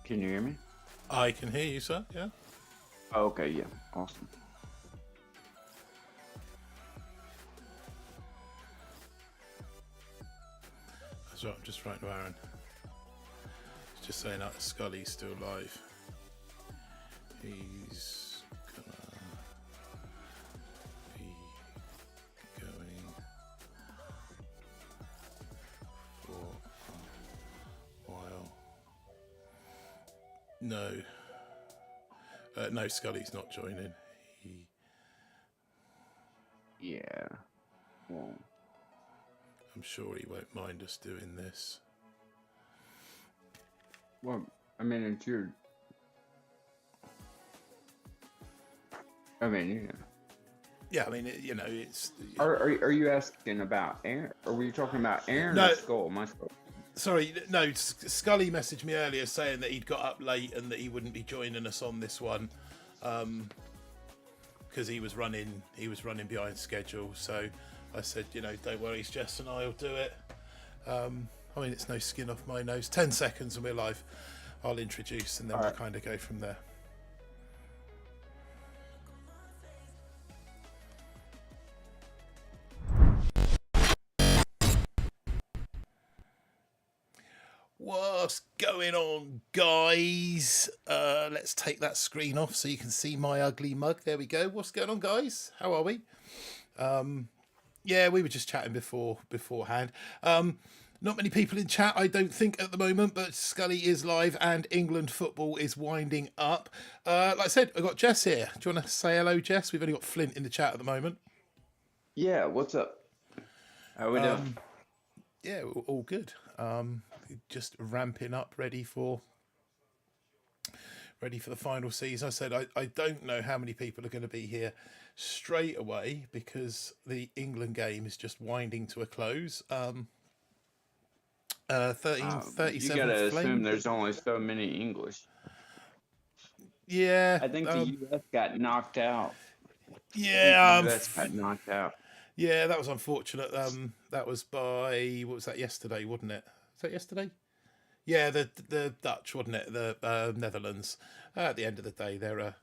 Can you hear me? I can hear you, sir. Yeah. Oh, okay, yeah. Awesome. That's right. I'm just writing to Aaron. He's just saying that Scully's still alive. He's gonna be going for a while. No. No, Scully's not joining. Yeah. Well, I'm sure he won't mind us doing this. I mean, it's your. I mean, yeah. Yeah, I mean, it's. Are you asking about Aaron? Or were you talking about Aaron No. or Skull? My Skull. Sorry, no. Scully messaged me earlier saying that he'd got up late and that he wouldn't be joining us on this one, because he was running behind schedule. So I said, don't worry, Jess and I'll do it. I mean, it's no skin off my nose. 10 seconds and we're live. I'll introduce and then we'll kind of go from there. What's going on, guys? Let's take that screen off so you can see my ugly mug. There we go. What's going on, guys? How are we? Yeah, we were just chatting beforehand. Not many people in chat, I don't think, at the moment, but Scully is live and England football is winding up. Like I said, I've got Jess here. Do you want to say hello, Jess? We've only got Flint in the chat at the moment. Yeah, what's up? How we doing? Yeah, all good. Just ramping up, ready for the final season. I said I don't know how many people are going to be here straight away because the England game is just winding to a close. 37 you gotta flame. assume there's only so many English. Yeah, I think the U.S. got knocked out. Yeah, the U.S. got knocked out. Yeah, that was unfortunate. That was by, what was that, yesterday, wasn't it? Was that yesterday? Yeah, the Dutch, wasn't it? The Netherlands. At the end of the day, they're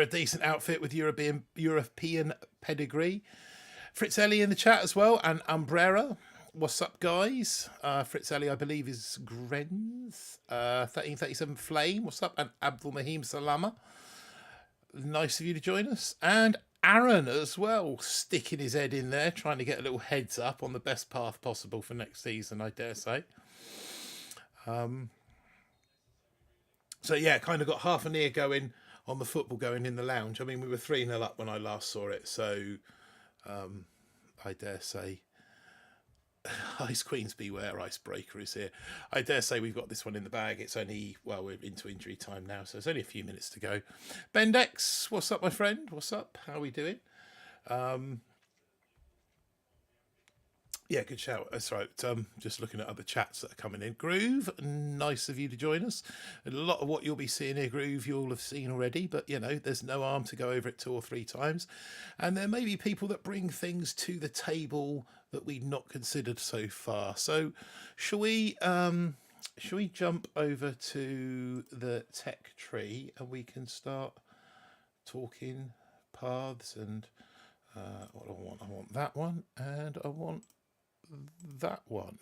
a decent outfit with European pedigree. Fritz Ellie in the chat as well, and Umbrella. What's up, guys? Fritz Ellie, I believe, is Grenz. 1337 Flame. What's up? And Abdul Mahim Salama. Nice of you to join us. And Aaron as well, sticking his head in there, trying to get a little heads up on the best path possible for next season, I dare say. So yeah, kind of got half an ear going on the football going in the lounge. I mean, we were 3-0 up when I last saw it, so I dare say Ice Queens beware, Icebreaker is here. I dare say we've got this one in the bag. It's only, well, we're into injury time now, so it's only a few minutes to go. Bendex, what's up, my friend? What's up? How are we doing? Yeah, good shout. That's right. Just looking at other chats that are coming in. Groove, nice of you to join us. A lot of what you'll be seeing here, Groove, you'll have seen already, but, there's no harm to go over it 2 or 3 times. And there may be people that bring things to the table that we'd not considered so far. So shall we jump over to the tech tree and we can start talking paths and what do I want? I want that one and I want that one.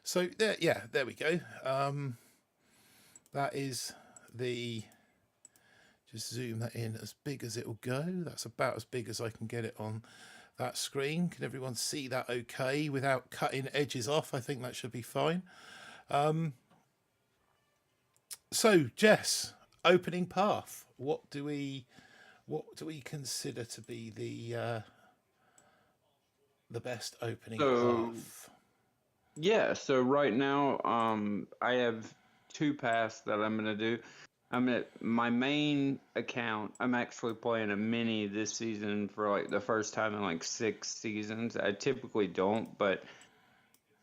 So there we go. That is just zoom that in as big as it will go. That's about as big as I can get it on that screen. Can everyone see that okay without cutting edges off? I think that should be fine. So Jess, opening path. What do we consider to be the best opening path? Yeah, so right now I have 2 paths that I'm going to do. I'm at my main account. I'm actually playing a mini this season for like the first time in 6 seasons. I typically don't, but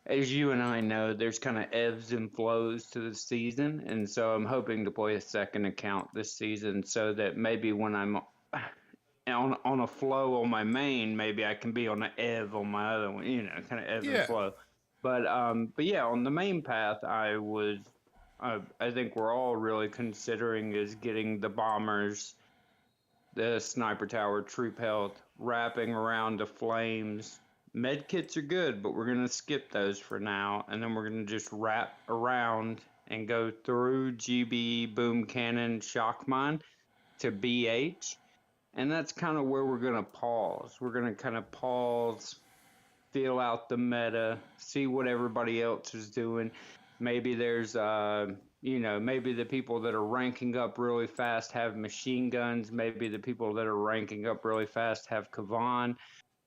as you and I know, there's kind of ebbs and flows to the season, and so I'm hoping to play a second account this season so that maybe when I'm on a flow on my main, maybe I can be on an ebb on my other one, kind of ebb and flow. But yeah, on the main path, I think we're all really considering is getting the bombers, the sniper tower, troop health, wrapping around the flames. Med kits are good, but we're gonna skip those for now, and then we're gonna just wrap around and go through GB, boom cannon, shock mine to BH, and that's kind of where we're gonna pause. We're gonna kind of pause, feel out the meta, see what everybody else is doing. Maybe there's maybe the people that are ranking up really fast have machine guns. Maybe the people that are ranking up really fast have Kavan.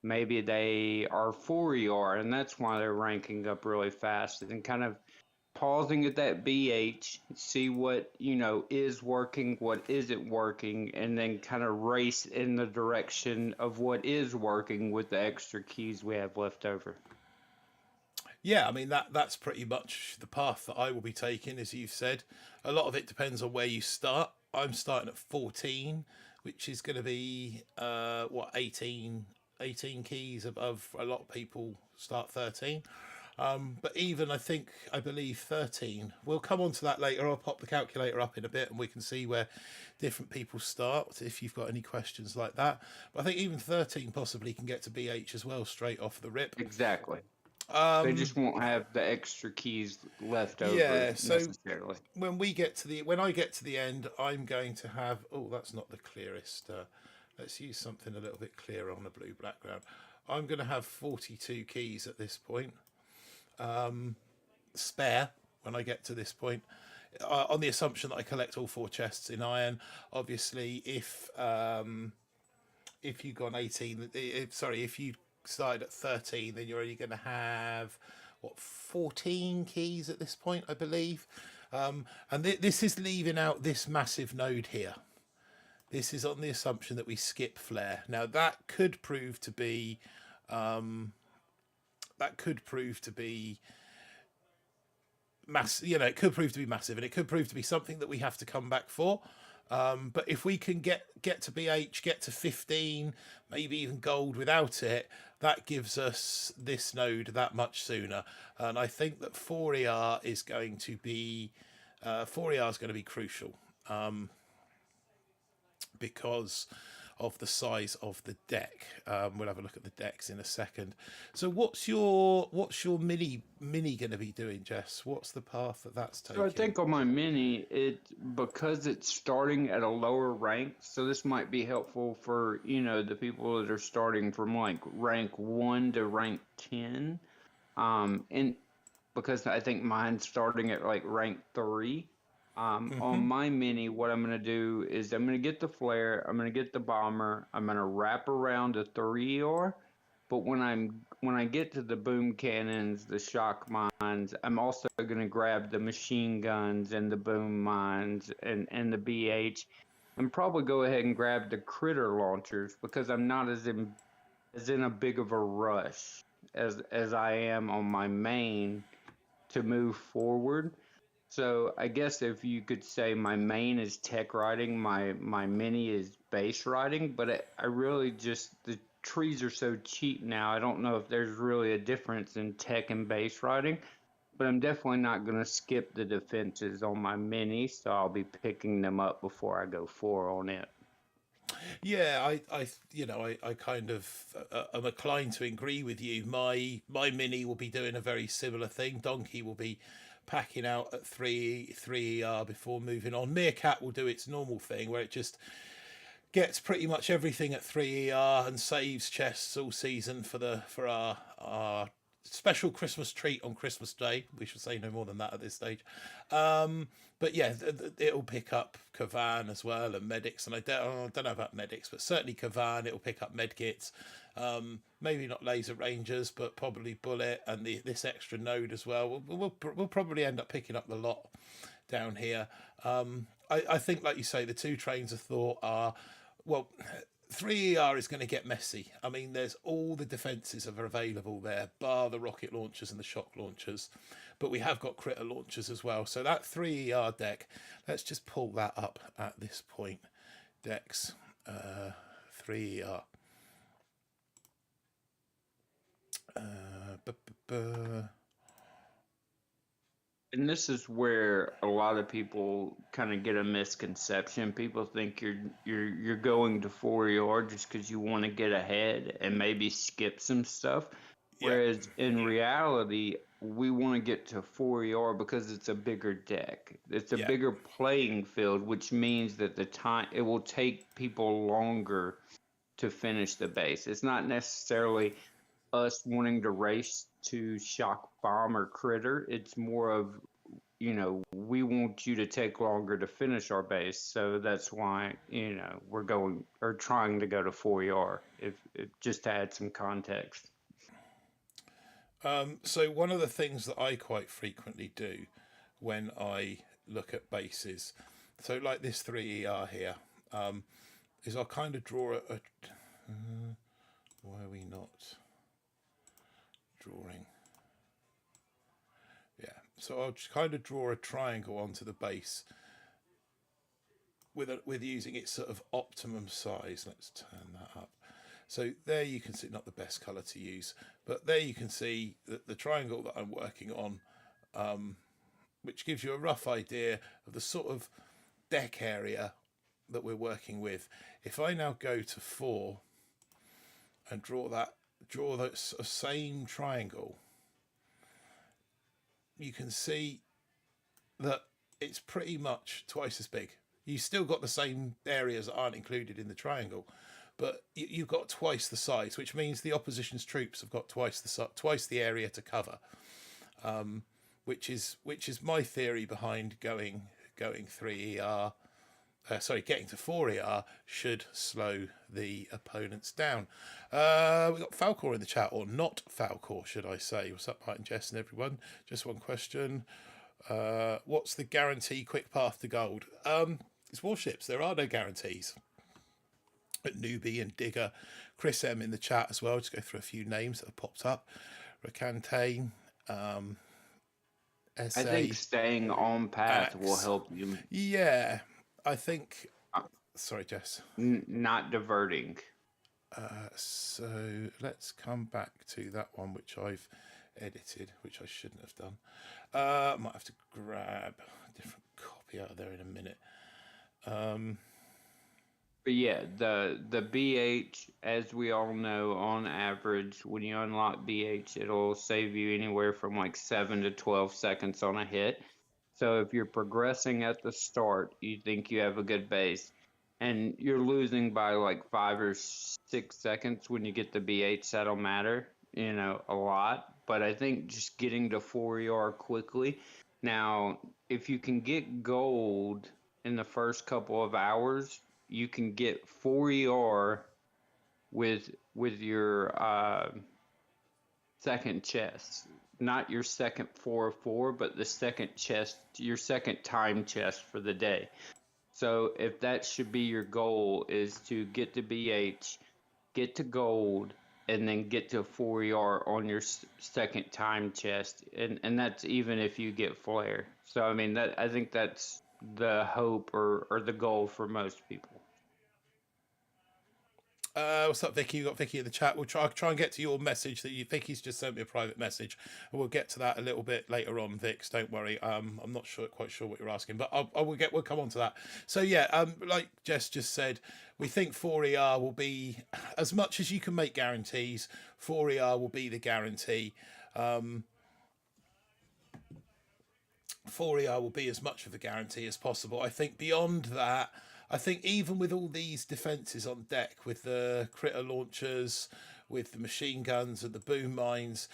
Maybe they are 4ER and that's why they're ranking up really fast, and kind of pausing at that BH, see what is working, what isn't working, and then kind of race in the direction of what is working with the extra keys we have left over. Yeah, I mean that's pretty much the path that I will be taking, as you've said. A lot of it depends on where you start. I'm starting at 14, which is going to be 18 keys above. A lot of people start 13. But even I believe 13. We'll come on to that later. I'll pop the calculator up in a bit and we can see where different people start if you've got any questions like that. But I think even 13 possibly can get to BH as well straight off the rip. Exactly. They just won't have the extra keys left over necessarily. When I get to the end, I'm going to have. Oh, that's not the clearest. Let's use something a little bit clearer on the blue background. I'm going to have 42 keys at this point. Spare when I get to this point, on the assumption that I collect all 4 chests in iron. Obviously, if you've gone 18, if you started at 13, then you're only going to have 14 keys at this point, I believe. And this is leaving out this massive node here. This is on the assumption that we skip flare. Now that could prove to be massive. It could prove to be massive, and it could prove to be something that we have to come back for. But if we can get to BH, get to 15, maybe even gold without it, that gives us this node that much sooner. And I think that 4ER is going to be crucial, because of the size of the deck. We'll have a look at the decks in a second. So what's your mini going to be doing, Jess? What's the path that's taking? So I think on my mini, because it's starting at a lower rank, so this might be helpful for the people that are starting from like rank 1 to rank 10, and because I think mine's starting at like rank 3. On my mini, what I'm going to do is I'm going to get the flare, I'm going to get the bomber, I'm going to wrap around a 3ER, but when I get to the boom cannons, the shock mines, I'm also going to grab the machine guns and the boom mines and the BH, and probably go ahead and grab the critter launchers, because I'm not as in a big of a rush as I am on my main to move forward. So I guess if you could say my main is tech riding, my mini is base riding, but I really just, the trees are so cheap now, I don't know if there's really a difference in tech and base riding, but I'm definitely not going to skip the defenses on my mini, so I'll be picking them up before I go 4 on it. Yeah, I kind of am inclined to agree with you. My mini will be doing a very similar thing. Donkey will be packing out at 3 ER before moving on. Meerkat will do its normal thing where it just gets pretty much everything at 3 ER and saves chests all season for our special Christmas treat on Christmas Day. We should say no more than that at this stage. But yeah, it'll pick up Kavan as well and medics, and I don't know about medics, but certainly Kavan. It'll pick up medkits. Maybe not laser rangers, but probably bullet and this extra node as well. We'll probably end up picking up the lot down here. I think, like you say, the 2 trains of thought are, well, 3ER is going to get messy. I mean, there's all the defences that are available there, bar the rocket launchers and the shock launchers. But we have got critter launchers as well. So that 3ER deck, let's just pull that up at this point. Decks, 3ER. And this is where a lot of people kind of get a misconception. People think you're going to 4 yard just because you want to get ahead and maybe skip some stuff. Yeah, Whereas in reality, we want to get to 4 yard because it's a bigger deck. It's a yeah. bigger playing field, which means that the time it will take people longer to finish the base. It's not necessarily us wanting to race to shock bomb or critter. It's more of, we want you to take longer to finish our base. So that's why, we're going or trying to go to 4 yard, if just to add some context. So one of the things that I quite frequently do when I look at bases, so like this 3ER here, is I'll kind of draw why are we not drawing? Yeah, so I'll just kind of draw a triangle onto the base with using its sort of optimum size. Let's turn that up. So there you can see, not the best colour to use, but there you can see that the triangle that I'm working on, which gives you a rough idea of the sort of deck area that we're working with. If I now go to 4 and draw that same triangle, you can see that it's pretty much twice as big. You still got the same areas that aren't included in the triangle, but you've got twice the size, which means the opposition's troops have got twice the area to cover, which is my theory behind going 3ER. Getting to 4ER should slow the opponents down. We got Falcor in the chat, or not Falcor, should I say? What's up, Mike and Jess and everyone? Just one question. What's the guarantee quick path to gold? It's warships. There are no guarantees. Newbie and Digger, Chris M in the chat as well. Just go through a few names that have popped up. Rakantane, SA, I think staying on path will help you. Yeah, I think. uh, Sorry, Jess. Not diverting. So let's come back to that one which I've edited, which I shouldn't have done. Might have to grab a different copy out of there in a minute. But yeah, the BH, as we all know, on average, when you unlock BH, it'll save you anywhere from like 7 to 12 seconds on a hit. So if you're progressing at the start, you think you have a good base, and you're losing by like 5 or 6 seconds when you get the BH, that'll matter, a lot. But I think just getting to 4 yard quickly. Now, if you can get gold in the first couple of hours, you can get 4 yard with your second chest, not your second 4 but the second chest, your second time chest for the day. So if that should be your goal, is to get to BH, get to gold, and then get to 4 yard on your second time chest, and that's even if you get flare. So I mean, that I think that's the hope or the goal for most people. What's up, Vicky? We've got Vicky in the chat. We'll try and get to your message that Vicky's just sent me a private message, and we'll get to that a little bit later on, Vix. Don't worry. I'm not quite sure what you're asking, but we'll come on to that. So yeah, like Jess just said, we think 4ER will be, as much as you can make guarantees, 4ER will be the guarantee. 4ER will be as much of a guarantee as possible. I think beyond that, I think even with all these defences on deck, with the critter launchers, with the machine guns and the boom mines,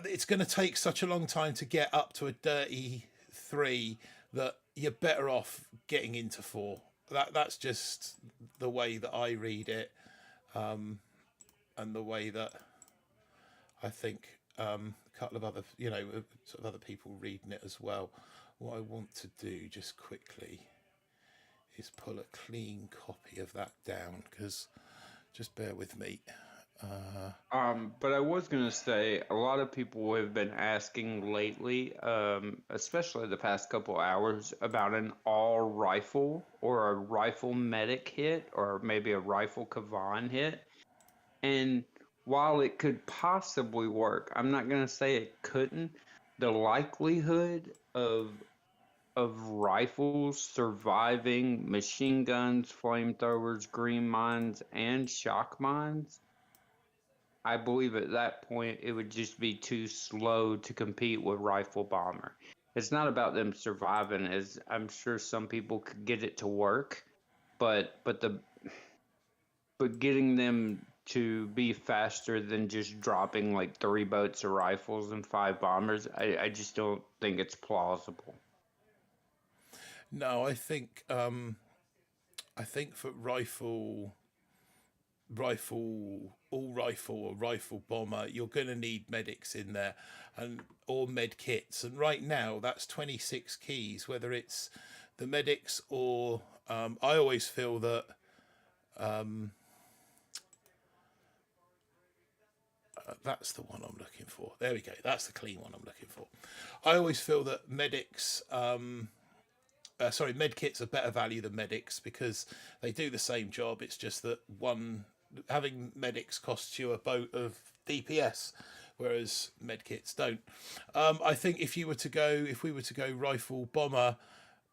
it's going to take such a long time to get up to a dirty 3 that you're better off getting into 4. That's just the way that I read it, and the way that I think a couple of other, sort of other people reading it as well. What I want to do just quickly is pull a clean copy of that down, because just bear with me. But I was gonna say a lot of people have been asking lately, especially the past couple hours, about an all rifle or a rifle medic hit or maybe a rifle Kavan hit. And while it could possibly work, I'm not gonna say it couldn't. the likelihood of rifles surviving machine guns, flamethrowers, green mines, and shock mines, I believe at that point it would just be too slow to compete with rifle bomber. It's not about them surviving, as I'm sure some people could get it to work, but getting them to be faster than just dropping like 3 boats of rifles and 5 bombers, I just don't think it's plausible. No, I think for all rifle or rifle bomber, you're going to need medics in there, and or med kits. And right now, that's 26 keys. Whether it's the medics or I always feel that that's the one I'm looking for. There we go. That's the clean one I'm looking for. I always feel that med kits are better value than medics because they do the same job. It's just that one having medics costs you a boat of DPS, whereas med kits don't. I think if we were to go rifle bomber,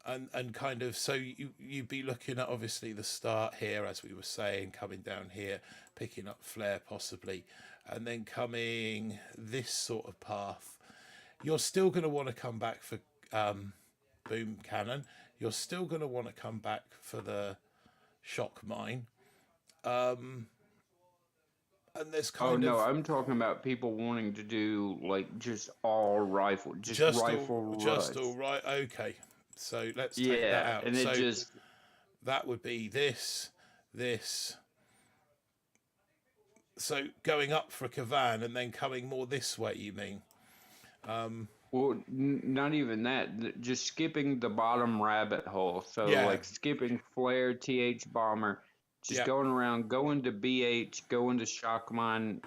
and kind of, so you'd be looking at obviously the start here, as we were saying, coming down here, picking up flare possibly, and then coming this sort of path. You're still going to want to come back for boom cannon. You're still going to want to come back for the shock mine. And there's Oh kind no, of I'm talking about people wanting to do like just all rifle, just rifle just rush. all right. Okay, so let's take that Yeah, out. and it So just that would be this. So going up for a Cavan and then coming more this way, you mean? well, not even that. Just skipping the bottom rabbit hole. So Yeah, like skipping flare, TH bomber, just yeah, going around, going to BH, going to shock mine,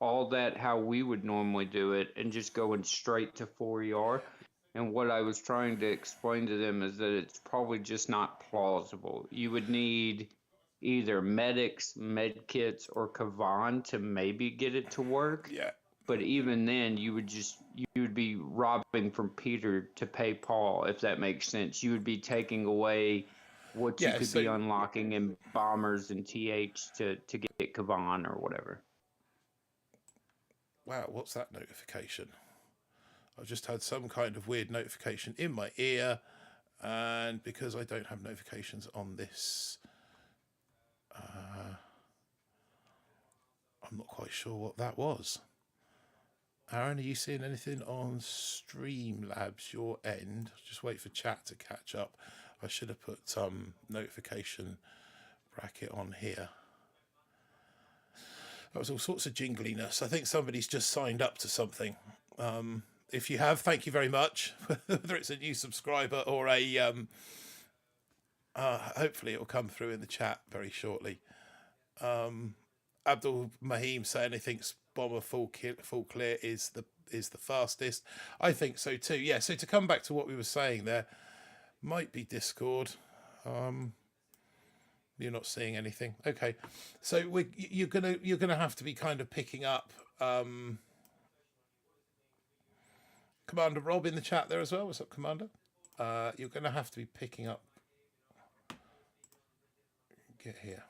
all that how we would normally do it, and just going straight to 4ER. And what I was trying to explain to them is that it's probably just not plausible. You would need either medics, med kits, or Kavan to maybe get it to work. yeah, But even then, you would be robbing from Peter to pay Paul, if that makes sense. You would be taking away what you yeah. could So be unlocking in bombers and TH to get Kavan or whatever. wow, what's that notification? I've just had some kind of weird notification in my ear, and because I don't have notifications on this, I'm not quite sure what that was. Aaron, are you seeing anything on Streamlabs your end? Just wait for chat to catch up. I should have put notification bracket on here. That was all sorts of jingliness. I think somebody's just signed up to something. If you have, thank you very much. Whether it's a new subscriber or a hopefully it will come through in the chat very shortly. Abdul Mahim saying he thinks bomber full clear is the fastest. I think so too. Yeah. So to come back to what we were saying, there might be Discord. You're not seeing anything. Okay. So you're gonna have to be kind of picking up. Commander Rob in the chat there as well. What's up, Commander? You're going to have to be picking up. Get here.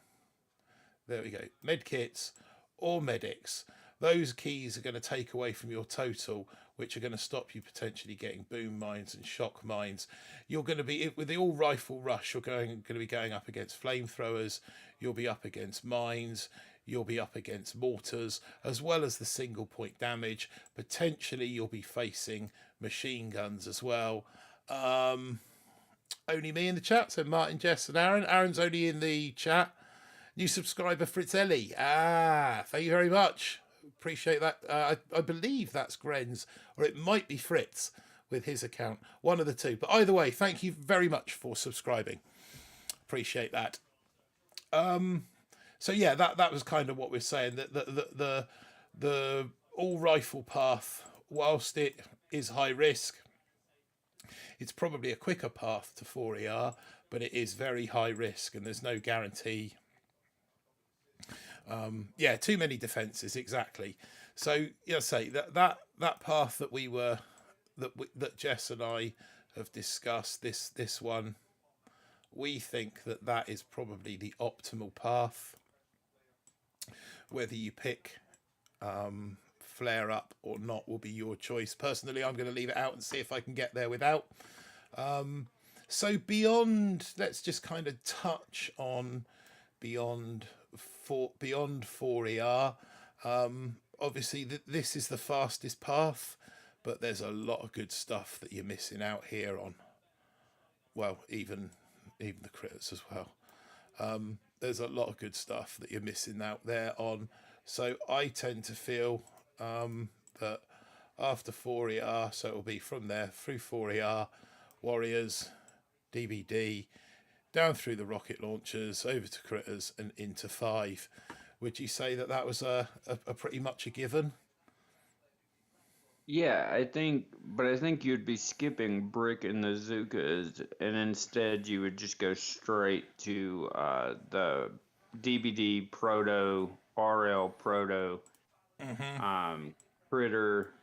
There we go. Med kits or medics. Those keys are going to take away from your total, which are going to stop you potentially getting boom mines and shock mines. You're going to be, with the all rifle rush, you're going to be going up against flamethrowers. You'll be up against mines. You'll be up against mortars, as well as the single point damage. Potentially, you'll be facing machine guns as well. Only me in the chat, so Martin, Jess, and Aaron. Aaron's only in the chat. New subscriber, Fritzelli. Thank you very much. Appreciate that. I believe that's Grenz, or it might be Fritz with his account. One of the two. But either way, thank you very much for subscribing. Appreciate that. So yeah, that was kind of what we're saying. That the all rifle path, whilst it is high risk, it's probably a quicker path to 4ER, but it is very high risk, and there's no guarantee. Yeah, too many defences, exactly. So say that path that we were that Jess and I have discussed, this one, we think that is probably the optimal path. Whether you pick flare up or not will be your choice. Personally, I'm going to leave it out and see if I can get there without. So beyond, let's just kind of touch on beyond 4ER. Obviously, this is the fastest path, but there's a lot of good stuff that you're missing out here on. Well, even the critters as well. There's a lot of good stuff that you're missing out there on. So I tend to feel that after 4ER, so it'll be from there through 4ER, Warriors, DBD, down through the rocket launchers, over to critters, and into 5. Would you say that was a pretty much a given? Yeah, I think you'd be skipping Brick and the Zookas, and instead you would just go straight to the DBD Proto, RL Proto, Critter,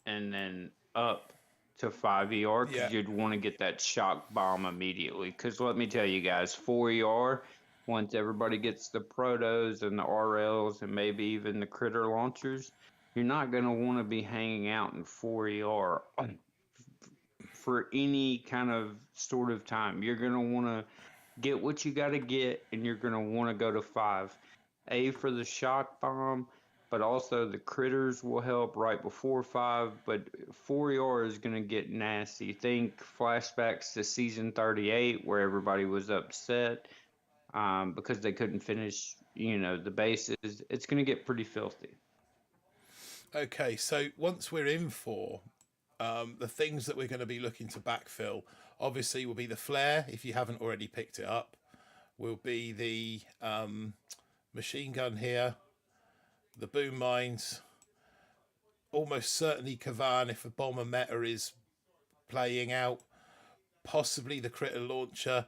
and then up to 5ER, because you'd want to get that shock bomb immediately. Because let me tell you guys, 4ER, once everybody gets the Protos and the RLs and maybe even the Critter launchers, you're not going to want to be hanging out in 4ER for any kind of sort of time. You're going to want to get what you got to get, and you're going to want to go to 5. A, for the shock bomb, but also the critters will help right before 5. But 4ER is going to get nasty. Think flashbacks to season 38 where everybody was upset because they couldn't finish, the bases. It's going to get pretty filthy. Okay, so once we're in 4, the things that we're going to be looking to backfill, obviously, will be the flare, if you haven't already picked it up, will be the machine gun here, the boom mines, almost certainly Kavan if a bomber meta is playing out, possibly the critter launcher,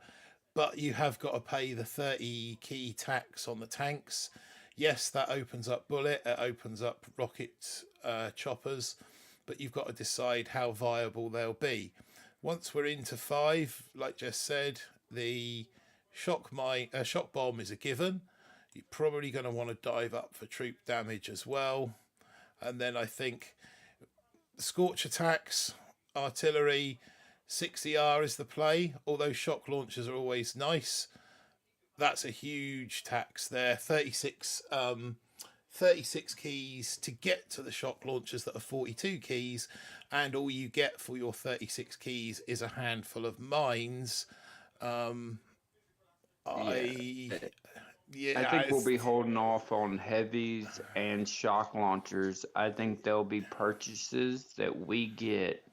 but you have got to pay the 30 key tax on the tanks. Yes, that opens up bullet, it opens up rocket choppers, but you've got to decide how viable they'll be. Once we're into 5, like Jess said, the shock bomb is a given. You're probably going to want to dive up for troop damage as well. And then I think scorch attacks, artillery, 6ER is the play, although shock launchers are always nice. That's a huge tax there. 36 keys to get to the shock launchers that are 42 keys, and all you get for your 36 keys is a handful of mines. I think we'll be holding off on heavies and shock launchers. I think there'll be purchases that we get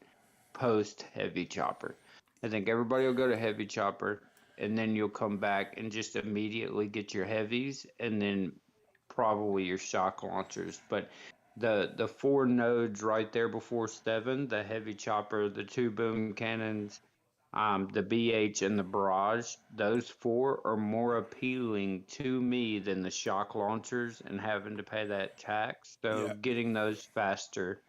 post heavy chopper. I think everybody will go to heavy chopper, and then you'll come back and just immediately get your heavies, and then probably your shock launchers. But the 4 nodes right there before 7, the heavy chopper, the 2 boom cannons, the BH, and the barrage, those 4 are more appealing to me than the shock launchers and having to pay that tax. So getting those faster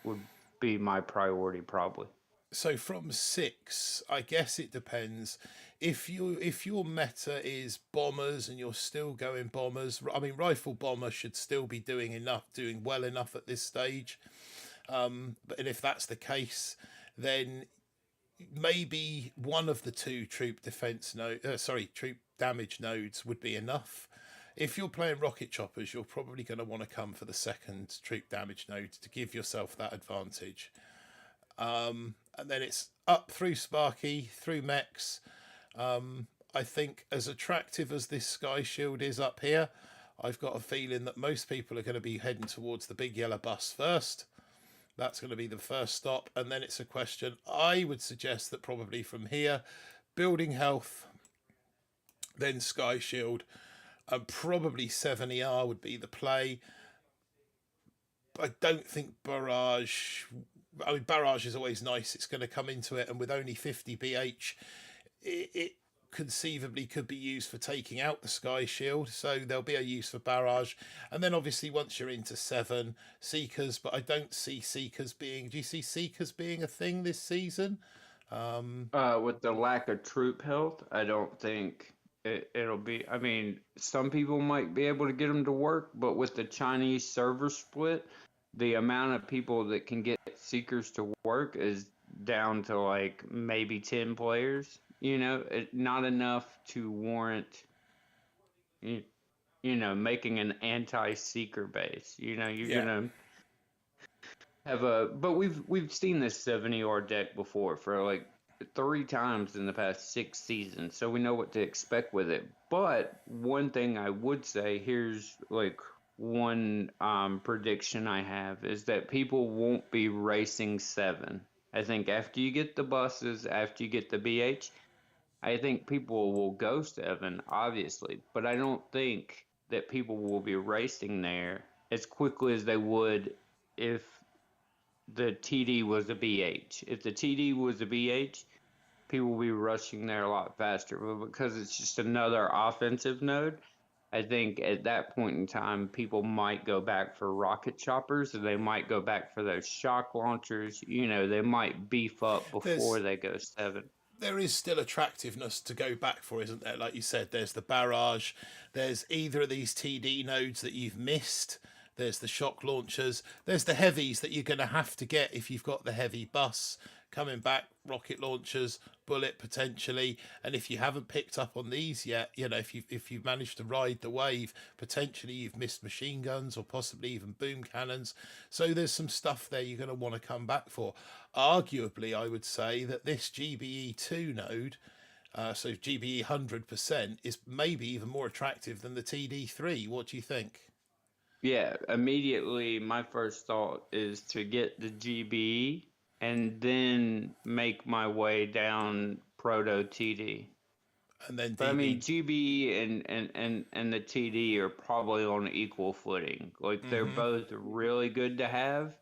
would be my priority probably. So from 6, I guess it depends. If your meta is bombers and you're still going bombers, I mean, rifle bomber should still be doing well enough at this stage. And if that's the case, then maybe one of the 2 troop damage nodes would be enough. If you're playing rocket choppers, you're probably going to want to come for the 2nd troop damage node to give yourself that advantage. And then it's up through Sparky, through mechs. I think as attractive as this Sky Shield is up here, I've got a feeling that most people are going to be heading towards the big yellow bus first. That's going to be the first stop, and then it's a question. I would suggest that probably from here, building health, then Sky Shield, and probably 7ER would be the play. I don't think Barrage... I mean, Barrage is always nice. It's going to come into it, and with only 50 BH, it conceivably could be used for taking out the Sky Shield, so there'll be a use for barrage. And then obviously once you're into 7, Seekers, but I don't see Seekers being... Do you see Seekers being a thing this season? With the lack of troop health, I don't think it'll be. I mean, some people might be able to get them to work, but with the Chinese server split, the amount of people that can get Seekers to work is down to like maybe 10 players. Not enough to warrant, you, making an anti-Seeker base. You're Yeah. gonna but we've seen this 70 deck before for like 3 times in the past 6 seasons, so we know what to expect with it. But one thing I would say, here's like one prediction I have, is that people won't be racing 7. I think after you get the buses, after you get the BH, I think people will go 7, obviously, but I don't think that people will be racing there as quickly as they would if the TD was a BH. If the TD was a BH, people will be rushing there a lot faster. But because it's just another offensive node, I think at that point in time, people might go back for rocket choppers, or they might go back for those shock launchers. They might beef up before they go 7. There is still attractiveness to go back for, isn't there? Like you said, there's the barrage, there's either of these TD nodes that you've missed, there's the shock launchers, there's the heavies that you're going to have to get if you've got the heavy bus coming back, rocket launchers, bullet potentially. And if you haven't picked up on these yet, if you've managed to ride the wave, potentially you've missed machine guns or possibly even boom cannons. So there's some stuff there you're going to want to come back for. Arguably, I would say that this GBE2 node, so GBE 100%, is maybe even more attractive than the TD3. What do you think? Yeah, immediately my first thought is to get the GBE and then make my way down Proto TD. And then But I mean, GBE and the TD are probably on equal footing. Like they're both really good to have.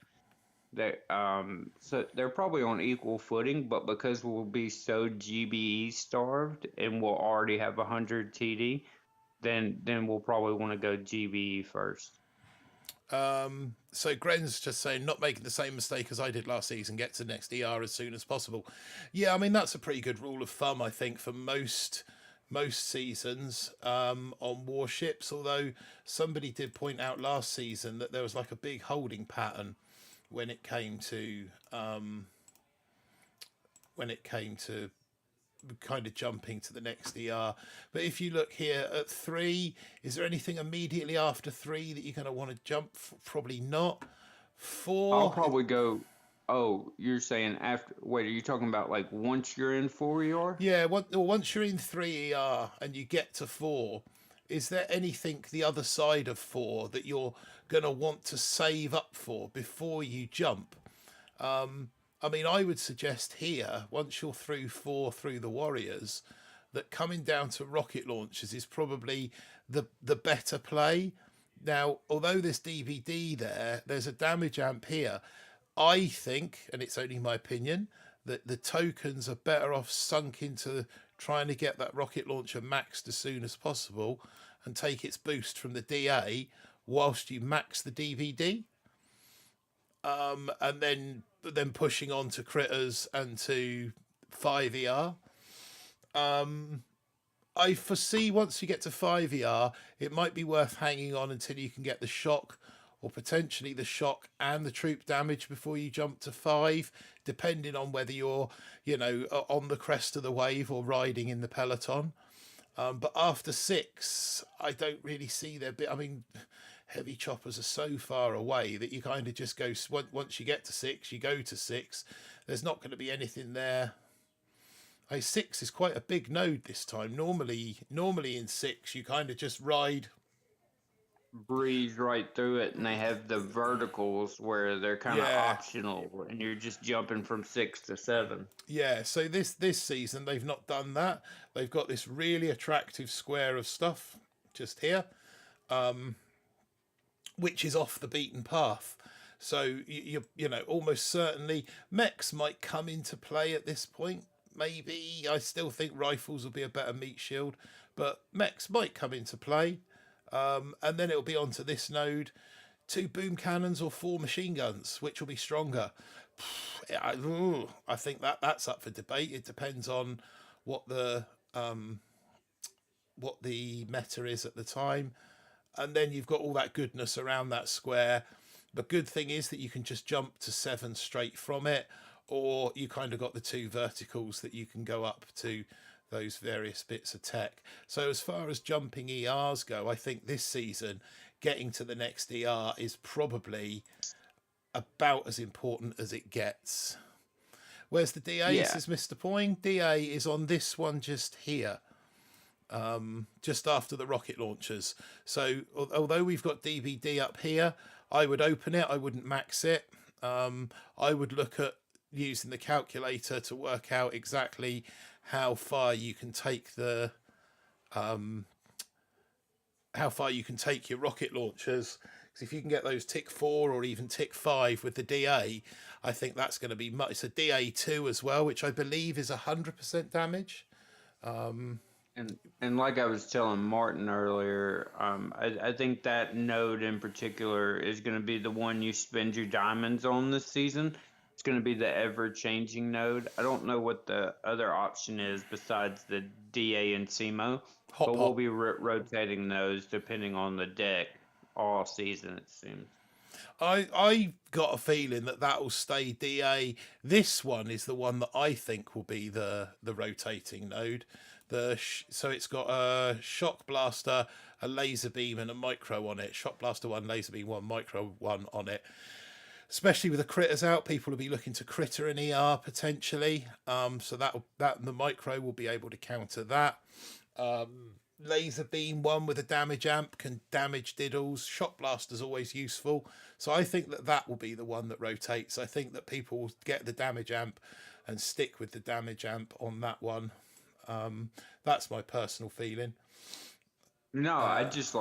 So they're probably on equal footing, but because we'll be so GBE starved and we'll already have 100 TD, then we'll probably want to go GBE first. So Gren's just saying, not making the same mistake as I did last season, get to the next ER as soon as possible. Yeah, I mean, that's a pretty good rule of thumb, I think, for most seasons on warships, although somebody did point out last season that there was like a big holding pattern when it came to kind of jumping to the next ER. But if you look here at 3, is there anything immediately after 3 that you're going to want to jump? Probably not. 4, I'll probably go. Oh, you're saying after? Wait, are you talking about like once you're in 4 ER? Yeah, once you're in 3 ER and you get to 4, is there anything the other side of 4 that you're going to want to save up for before you jump? I mean, I would suggest here, once you're through 4 through the Warriors, that coming down to rocket launchers is probably the better play. Now, although there's DVD there's a damage amp here. I think, and it's only my opinion, that the tokens are better off sunk into trying to get that rocket launcher maxed as soon as possible and take its boost from the DA whilst you max the DVD. And then pushing on to critters and to 5 ER. I foresee once you get to 5 ER, it might be worth hanging on until you can get the shock, or potentially the shock and the troop damage before you jump to 5, depending on whether you're, on the crest of the wave or riding in the peloton. But after 6, I don't really see there. I mean, heavy choppers are so far away that you kind of just go, once you get to 6, you go to 6. There's not going to be anything there. 6 is quite a big node this time. Normally in 6, you kind of just breeze right through it, and they have the verticals where they're kind of optional, and you're just jumping from 6 to 7. Yeah, so this season they've not done that. They've got this really attractive square of stuff just here, which is off the beaten path. So you know almost certainly mechs might come into play at this point, maybe. I still think rifles will be a better meat shield, but mechs might come into play. And then it'll be onto this node: 2 boom cannons or 4 machine guns, which will be stronger. I think that's up for debate. It depends on what the what the meta is at the time, and then you've got all that goodness around that square. The good thing is that you can just jump to 7 straight from it, or you kind of got the 2 verticals that you can go up to those various bits of tech. So as far as jumping ERs go, I think this season getting to the next ER is probably about as important as it gets. Where's the DA, Yeah. says Mr. Poing? DA is on this one just here, just after the rocket launchers. So although we've got DBD up here, I would open it. I wouldn't max it. I would look at using the calculator to work out exactly how far you can take the your rocket launchers. Because if you can get those tick 4 or even tick 5 with the DA, I think that's going to be much. It's a DA2 as well, which I believe is 100% damage. And like I was telling Martin earlier, I think that node in particular is going to be the one you spend your diamonds on this season. It's going to be the ever-changing node. I don't know what the other option is besides the DA and CMO, but we'll be rotating those depending on the deck all season, it seems. I got a feeling that will stay DA. This one is the one that I think will be the rotating node. So it's got a shock blaster, a laser beam, and a micro on it. Shock blaster 1, laser beam 1, micro 1 on it. Especially with the critters out, people will be looking to critter an ER potentially. So that the micro will be able to counter that. Laser beam 1 with a damage amp can damage diddles. Shock blaster's always useful. So I think that will be the one that rotates. I think that people will get the damage amp and stick with the damage amp on that one. That's my personal feeling. No, I just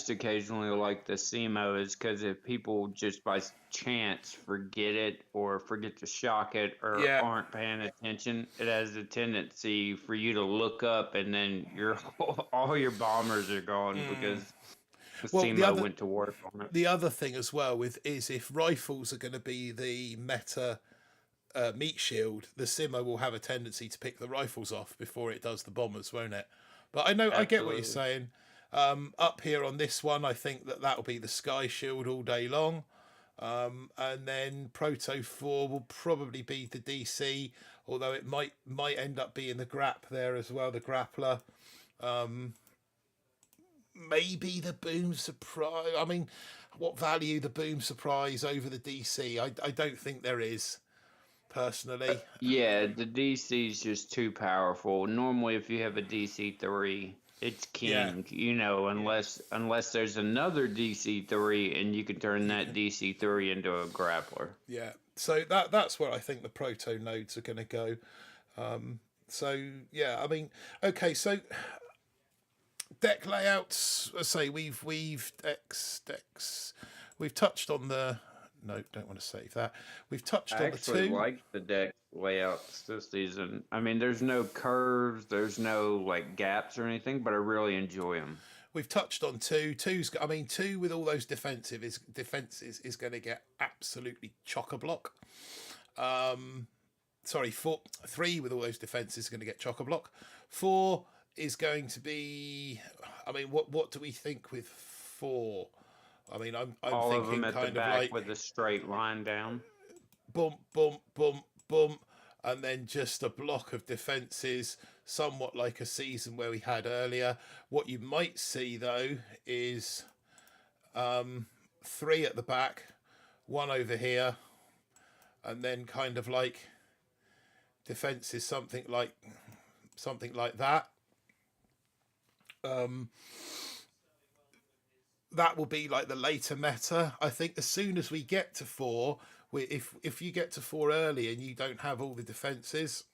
occasionally like the CMOs because if people just by chance forget it or forget to shock it or aren't paying attention, it has a tendency for you to look up and then all your bombers are gone because the CMO went to work on it. The other thing as well is if rifles are going to be the meta meat shield, the CMO will have a tendency to pick the rifles off before it does the bombers, won't it? But I know Absolutely. I get what you're saying. Up here on this one, I think that will be the Sky Shield all day long. And then Proto 4 will probably be the DC, although it might end up being the Grap there as well, the Grappler. Maybe the Boom Surprise. I mean, what value the Boom Surprise over the DC? I don't think there is. Personally, yeah, the DC is just too powerful. Normally, if you have a DC3, it's king. Unless there's another DC3 and you can turn that DC3 into a grappler. Yeah, so that's where I think the proto nodes are going to go. So yeah, I mean, okay, so deck layouts. Let's say we've decks. We've touched on the. No, don't want to save that. We've touched on the 2. I actually like the deck layouts this season. I mean, there's no curves, there's no gaps or anything, but I really enjoy them. We've touched on 2. 2 with all those defenses is going to get absolutely chock-a-block. 4. 3 with all those defenses is going to get chock-a-block. 4 is going to be. I mean, what do we think with 4? I mean, I'm all thinking of them at kind the of back with a straight line down. Bump, bump, bump, bump, and then just a block of defences, somewhat like a season where we had earlier. What you might see though is 3 at the back, 1 over here, and then kind of like defences, something like that. That will be like the later meta. I think as soon as we get to 4, if you get to 4 early and you don't have all the defenses,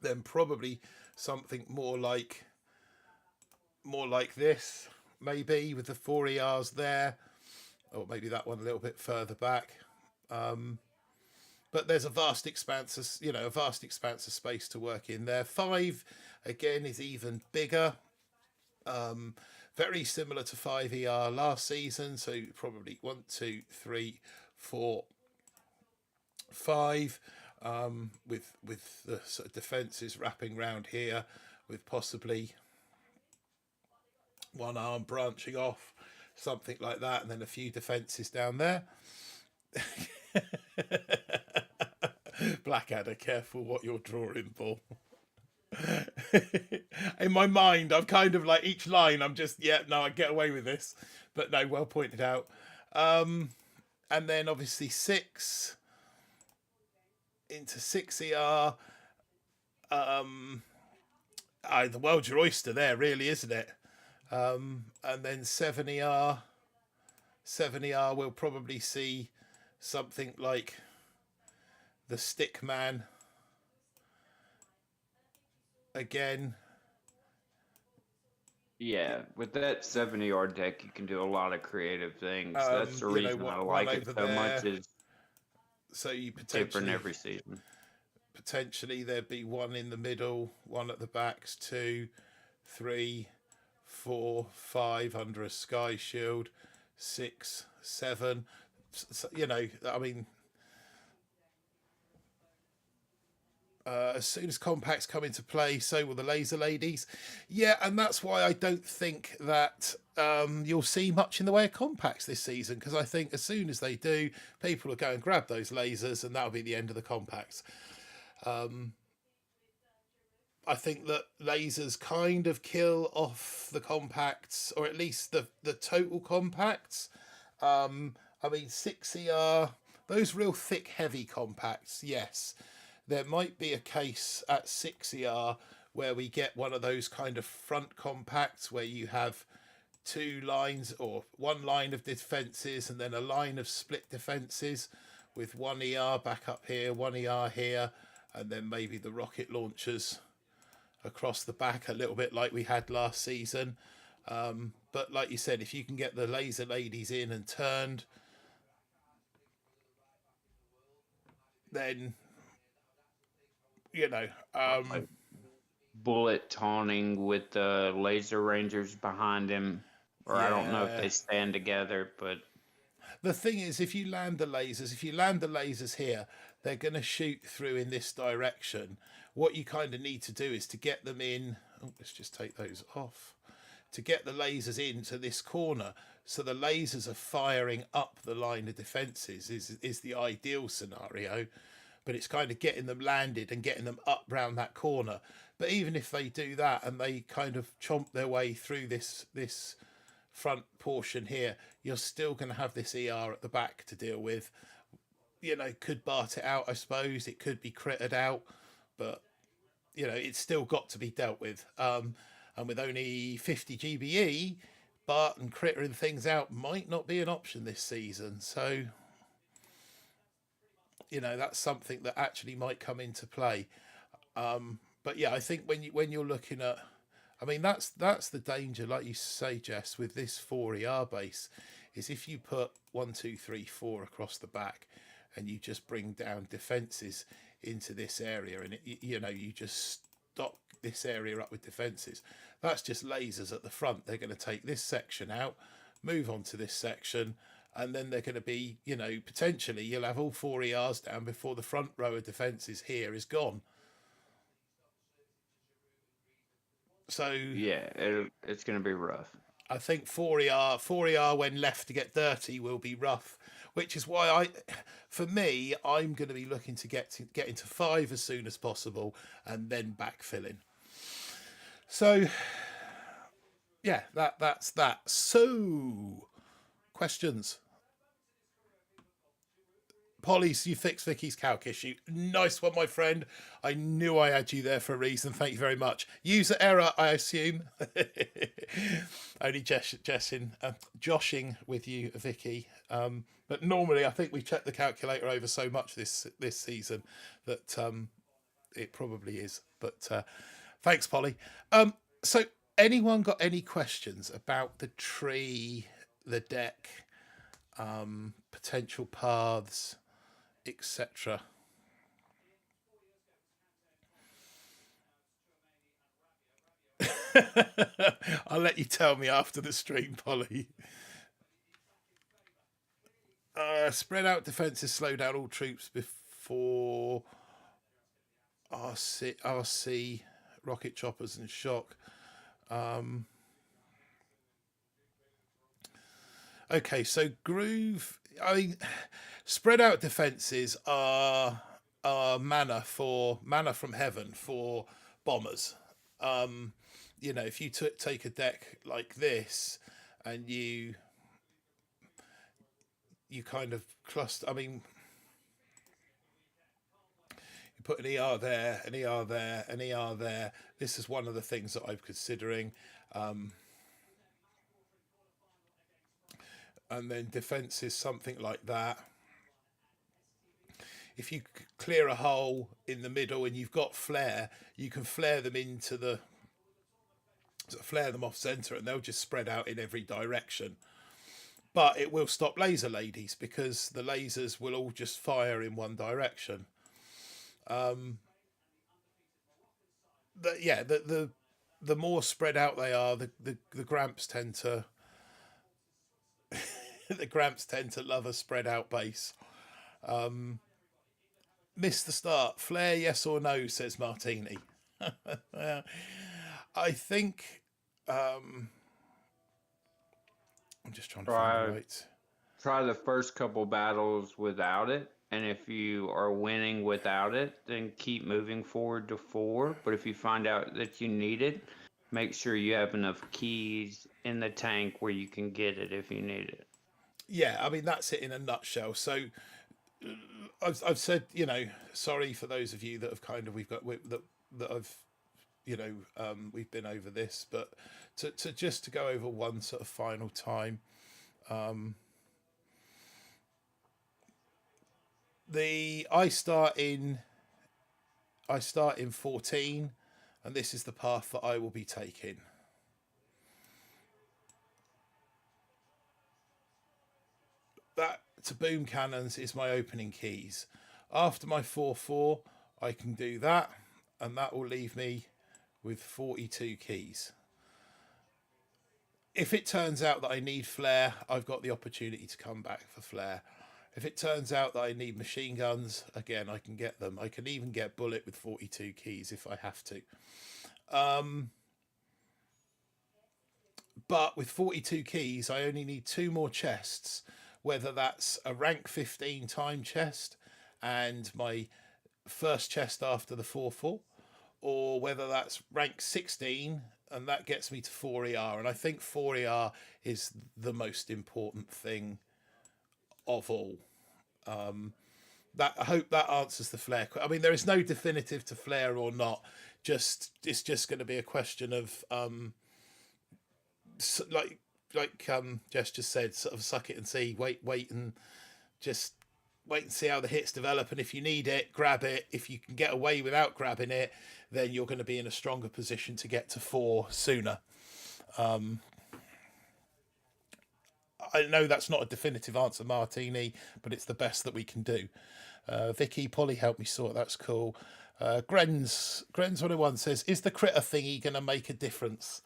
then probably something more like this, maybe with the 4 ERs there, or maybe that one a little bit further back. but there's a vast expanse of space to work in there. 5 again is even bigger. Very similar to 5ER last season, so probably 1, 2, 3, 4, 5, with the sort of defences wrapping round here, with possibly one arm branching off, something like that, and then a few defences down there. Blackadder, careful what you're drawing, Paul. In my mind, I'm kind of like each line, I'm just, I get away with this. But no, well pointed out. And then obviously 6 into 6ER. The world's your oyster there, really, isn't it? And then 7ER. 7ER will probably see something like the Stickman again. Yeah, with that 70-yard deck, you can do a lot of creative things. That's the reason I like it so much. Is so you different every season. Potentially there'd be one in the middle, one at the backs, 2, 3, 4, 5 under a sky shield, 6, 7. So, I mean, as soon as compacts come into play, so will the laser ladies. Yeah, and that's why I don't think that you'll see much in the way of compacts this season, because I think as soon as they do, people will go and grab those lasers, and that'll be the end of the compacts. I think that lasers kind of kill off the compacts, or at least the total compacts. I mean, 6ER, those real thick, heavy compacts, yes. There might be a case at 6ER where we get one of those kind of front compacts where you have 2 lines or 1 line of defences and then a line of split defences with 1 ER back up here, 1 ER here, and then maybe the rocket launchers across the back, a little bit like we had last season. But like you said, if you can get the laser ladies in and turned, then like bullet taunting with the laser rangers behind him, or I don't know if they stand together, but the thing is, if you land the lasers here, they're going to shoot through in this direction. What you kind of need to do is to get them in. Let's just take those off. To get the lasers into this corner, so the lasers are firing up the line of defences is the ideal scenario. But it's kind of getting them landed and getting them up round that corner. But even if they do that and they kind of chomp their way through this front portion here, you're still going to have this ER at the back to deal with. Could BART it out, I suppose. It could be crittered out, but it's still got to be dealt with. And with only 50 GBE, BART and crittering things out might not be an option this season. So that's something that actually might come into play. But yeah, I think when you're looking at, I mean, that's the danger, like you say, Jess, with this 4ER base, is if you put 1, 2, 3, 4 across the back, and you just bring down defences into this area, and you just stock this area up with defences. That's just lasers at the front. They're going to take this section out, move on to this section, and then they're going to be, potentially you'll have all 4 ERs down before the front row of defences here is gone. So yeah, it's going to be rough. I think 4ER when left to get dirty will be rough, which is why I'm going to be looking to get into 5 as soon as possible and then backfilling. So yeah, that's that. So questions. Polly's, you fixed Vicky's calc issue. Nice one, my friend. I knew I had you there for a reason. Thank you very much. User error, I assume. Only joshing with you, Vicky. But normally, I think we check the calculator over so much this season that it probably is. But thanks, Polly. So, anyone got any questions about the tree, the deck, potential paths, etc.? I'll let you tell me after the stream, Polly. Spread out defences, slow down all troops before RC, rocket choppers and shock. Okay, so groove. I mean, spread out defences are mana from heaven for bombers. You know, if you take a deck like this and you kind of cluster. I mean, you put an ER there, an ER there, an ER there. This is one of the things that I'm considering. And then defense is something like that. If you clear a hole in the middle and you've got flare, you can flare them flare them off center, and they'll just spread out in every direction. But it will stop laser ladies because the lasers will all just fire in one direction. The more spread out they are, the Gramps tend to the Gramps tend to love a spread out base. Missed the start. Flare, yes or no, says Martini. I think I'm just trying to find the right. Try the first couple battles without it, and if you are winning without it, then keep moving forward to 4. But if you find out that you need it, make sure you have enough keys in the tank where you can get it if you need it. Yeah, I mean that's it in a nutshell. So I've said, you know, sorry for those of you that have kind of we've been over this, but to go over one sort of final time. I start in 14, and this is the path that I will be taking. That to boom cannons is my opening keys. After my 4/4, I can do that, and that will leave me with 42 keys. If it turns out that I need flare, I've got the opportunity to come back for flare. If it turns out that I need machine guns, again, I can get them. I can even get bullet with 42 keys if I have to. But with 42 keys, I only need 2 more chests, whether that's a rank 15 time chest and my first chest after the 4/4, or whether that's rank 16 and that gets me to 4 ER. And I think 4 ER is the most important thing of all. I hope that answers the flare. I mean, there is no definitive to flare or not. It's just going to be a question of like Jess just said, sort of suck it and see. Wait and just wait and see how the hits develop. And if you need it, grab it. If you can get away without grabbing it, then you're going to be in a stronger position to get to 4 sooner. I know that's not a definitive answer, Martini, but it's the best that we can do. Vicky, Polly helped me sort. That's cool. Grens 101 says, is the critter thingy going to make a difference?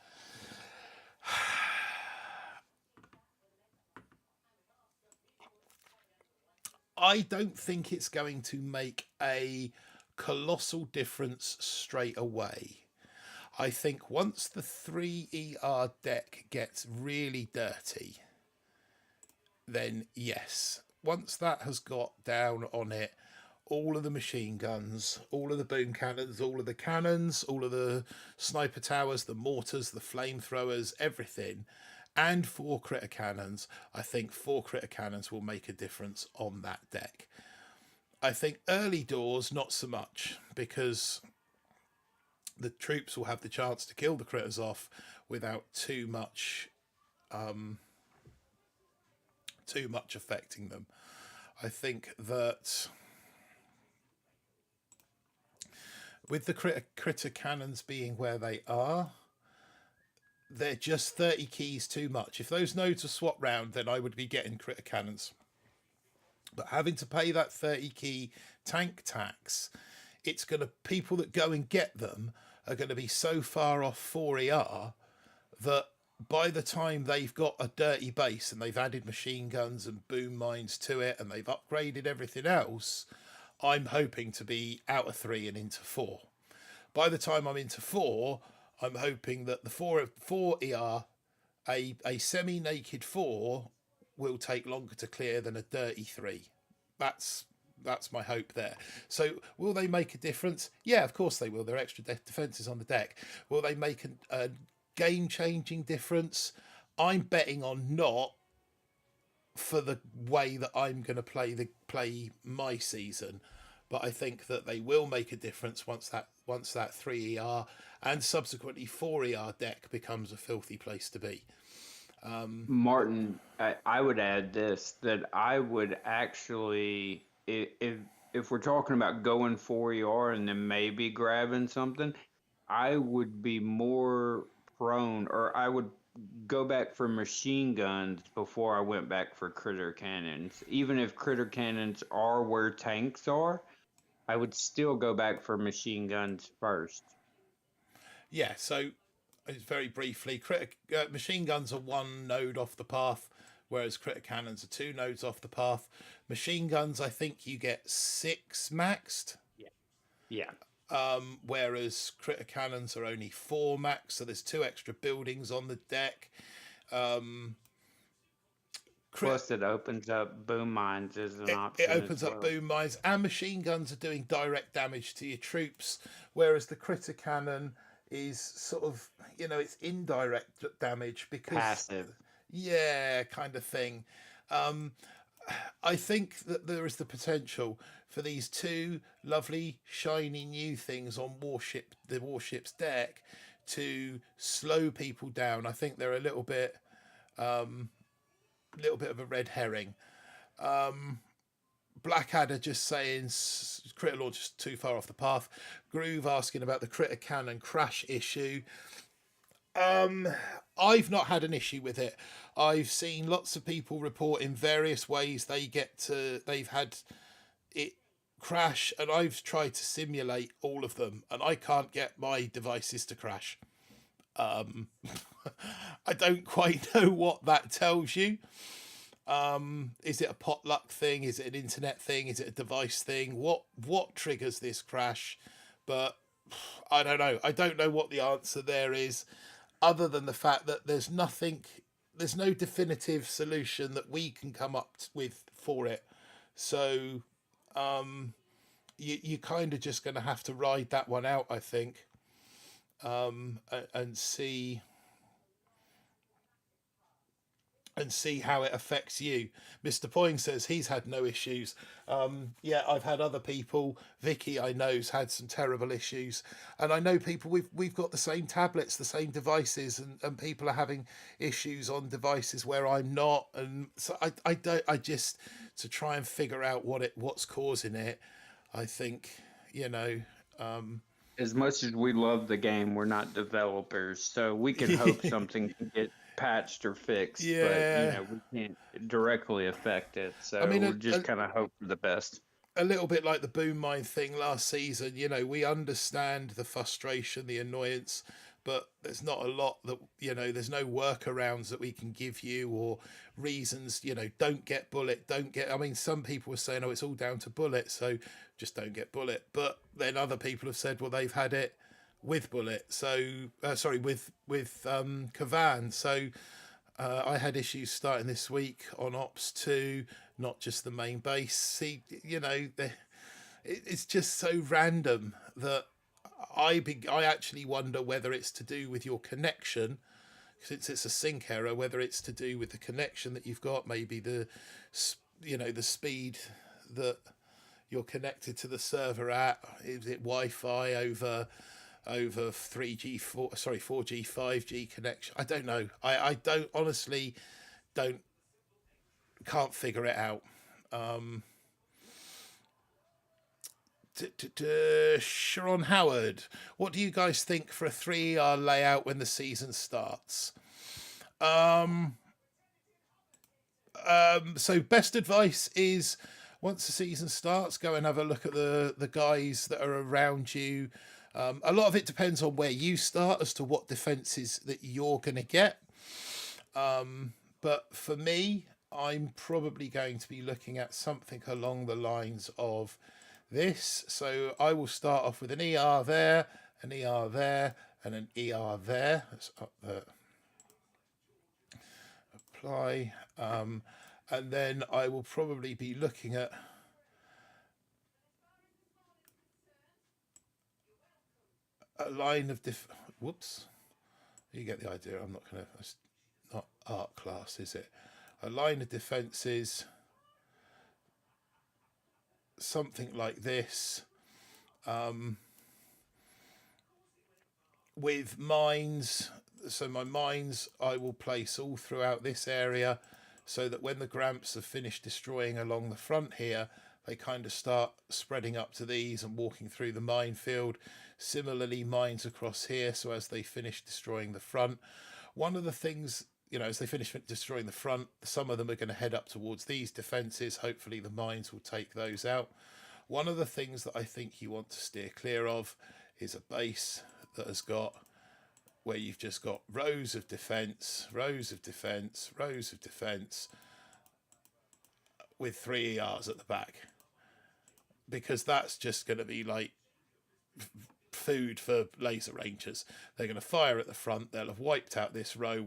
I don't think it's going to make a colossal difference straight away. I think once the 3 ER deck gets really dirty, then yes, once that has got down on it, all of the machine guns, all of the boom cannons, all of the cannons, all of the sniper towers, the mortars, the flamethrowers, everything, and 4 critter cannons, I think 4 critter cannons will make a difference on that deck. I think early doors, not so much, because the troops will have the chance to kill the critters off without too much affecting them. I think that with the critter cannons being where they are, they're just 30 keys too much. If those nodes are swapped round, then I would be getting critter cannons. But having to pay that 30 key tank tax, it's going to, people that go and get them are going to be so far off 4ER that by the time they've got a dirty base and they've added machine guns and boom mines to it and they've upgraded everything else, I'm hoping to be out of 3 and into 4. By the time I'm into 4, I'm hoping that the 4ER, a semi-naked 4 will take longer to clear than a dirty 3. That's my hope there. So will they make a difference? Yeah, of course they will. There are extra defences on the deck. Will they make a game-changing difference? I'm betting on not, for the way that I'm going to play my season, but I think that they will make a difference once that 3ER and subsequently 4ER deck becomes a filthy place to be. Martin, I would add this, that I would actually, if we're talking about going 4ER and then maybe grabbing something, I would be more prone, or I would go back for machine guns before I went back for critter cannons. Even if critter cannons are where tanks are, I would still go back for machine guns first. Yeah, so very briefly, machine guns are 1 node off the path, whereas critter cannons are 2 nodes off the path. Machine guns, I think you get 6 maxed. Yeah. Whereas critter cannons are only 4 max, so there's 2 extra buildings on the deck. Plus, it opens up boom mines as an option. It opens up boom mines, and machine guns are doing direct damage to your troops, whereas the critter cannon is sort of, it's indirect damage because passive. Yeah, kind of thing. I think that there is the potential for these 2 lovely shiny new things on the warship's deck to slow people down. I think they're a little bit of a red herring. Blackadder just saying critter launch is too far off the path. Groove asking about the critter cannon crash issue. I've not had an issue with it. I've seen lots of people report in various ways they've had it crash, and I've tried to simulate all of them, and I can't get my devices to crash. I don't quite know what that tells you. Is it a potluck thing? Is it an internet thing? Is it a device thing? What triggers this crash? But I don't know. I don't know what the answer there is, other than the fact that there's no definitive solution that we can come up with for it. So you kind of just going to have to ride that one out, I think, and see how it affects you. Mr. Poing says he's had no issues. Yeah, I've had other people. Vicky, I know's had some terrible issues, and I know people. We've got the same tablets, the same devices, and people are having issues on devices where I'm not. And so I just to try and figure out what's causing it. I think As much as we love the game, we're not developers, so we can hope something can get patched or fixed, but we can't directly affect it. So I mean, we'll just kind of hope for the best. A little bit like the boom mine thing last season. We understand the frustration, the annoyance, but there's not a lot that there's no workarounds that we can give you or reasons. Don't get bullet, don't get. I mean, some people were saying, oh, it's all down to bullet, so just don't get bullet. But then other people have said, well, they've had it with bullet, so with Kavan. So I had issues starting this week on Ops 2, not just the main base. See, it's just so random that I actually wonder whether it's to do with your connection, since it's a sync error, whether it's to do with the connection that you've got, maybe the speed that you're connected to the server at. Is it Wi-Fi over 4G, 5G connection? I don't know. I don't honestly can't figure it out. Sharon Howard, what do you guys think for a 3ER layout when the season starts? So best advice is, once the season starts, go and have a look at the guys that are around you. A lot of it depends on where you start as to what defences that you're going to get. But for me, I'm probably going to be looking at something along the lines of this. So I will start off with an ER there, an ER there, and an ER there. Let's up the apply. And then I will probably be looking at a line of whoops. You get the idea. I'm not going to. It's not art class, is it? A line of defences, something like this, with mines. So my mines I will place all throughout this area, so that when the Gramps have finished destroying along the front here, they kind of start spreading up to these and walking through the minefield. Similarly, mines across here, so as they finish destroying the front. One of the things, as they finish destroying the front, some of them are going to head up towards these defences. Hopefully the mines will take those out. One of the things that I think you want to steer clear of is a base that has got, where you've just got rows of defence, rows of defence, rows of defence, with 3 ERs at the back. Because that's just going to be like food for laser rangers. They're going to fire at the front. They'll have wiped out this row,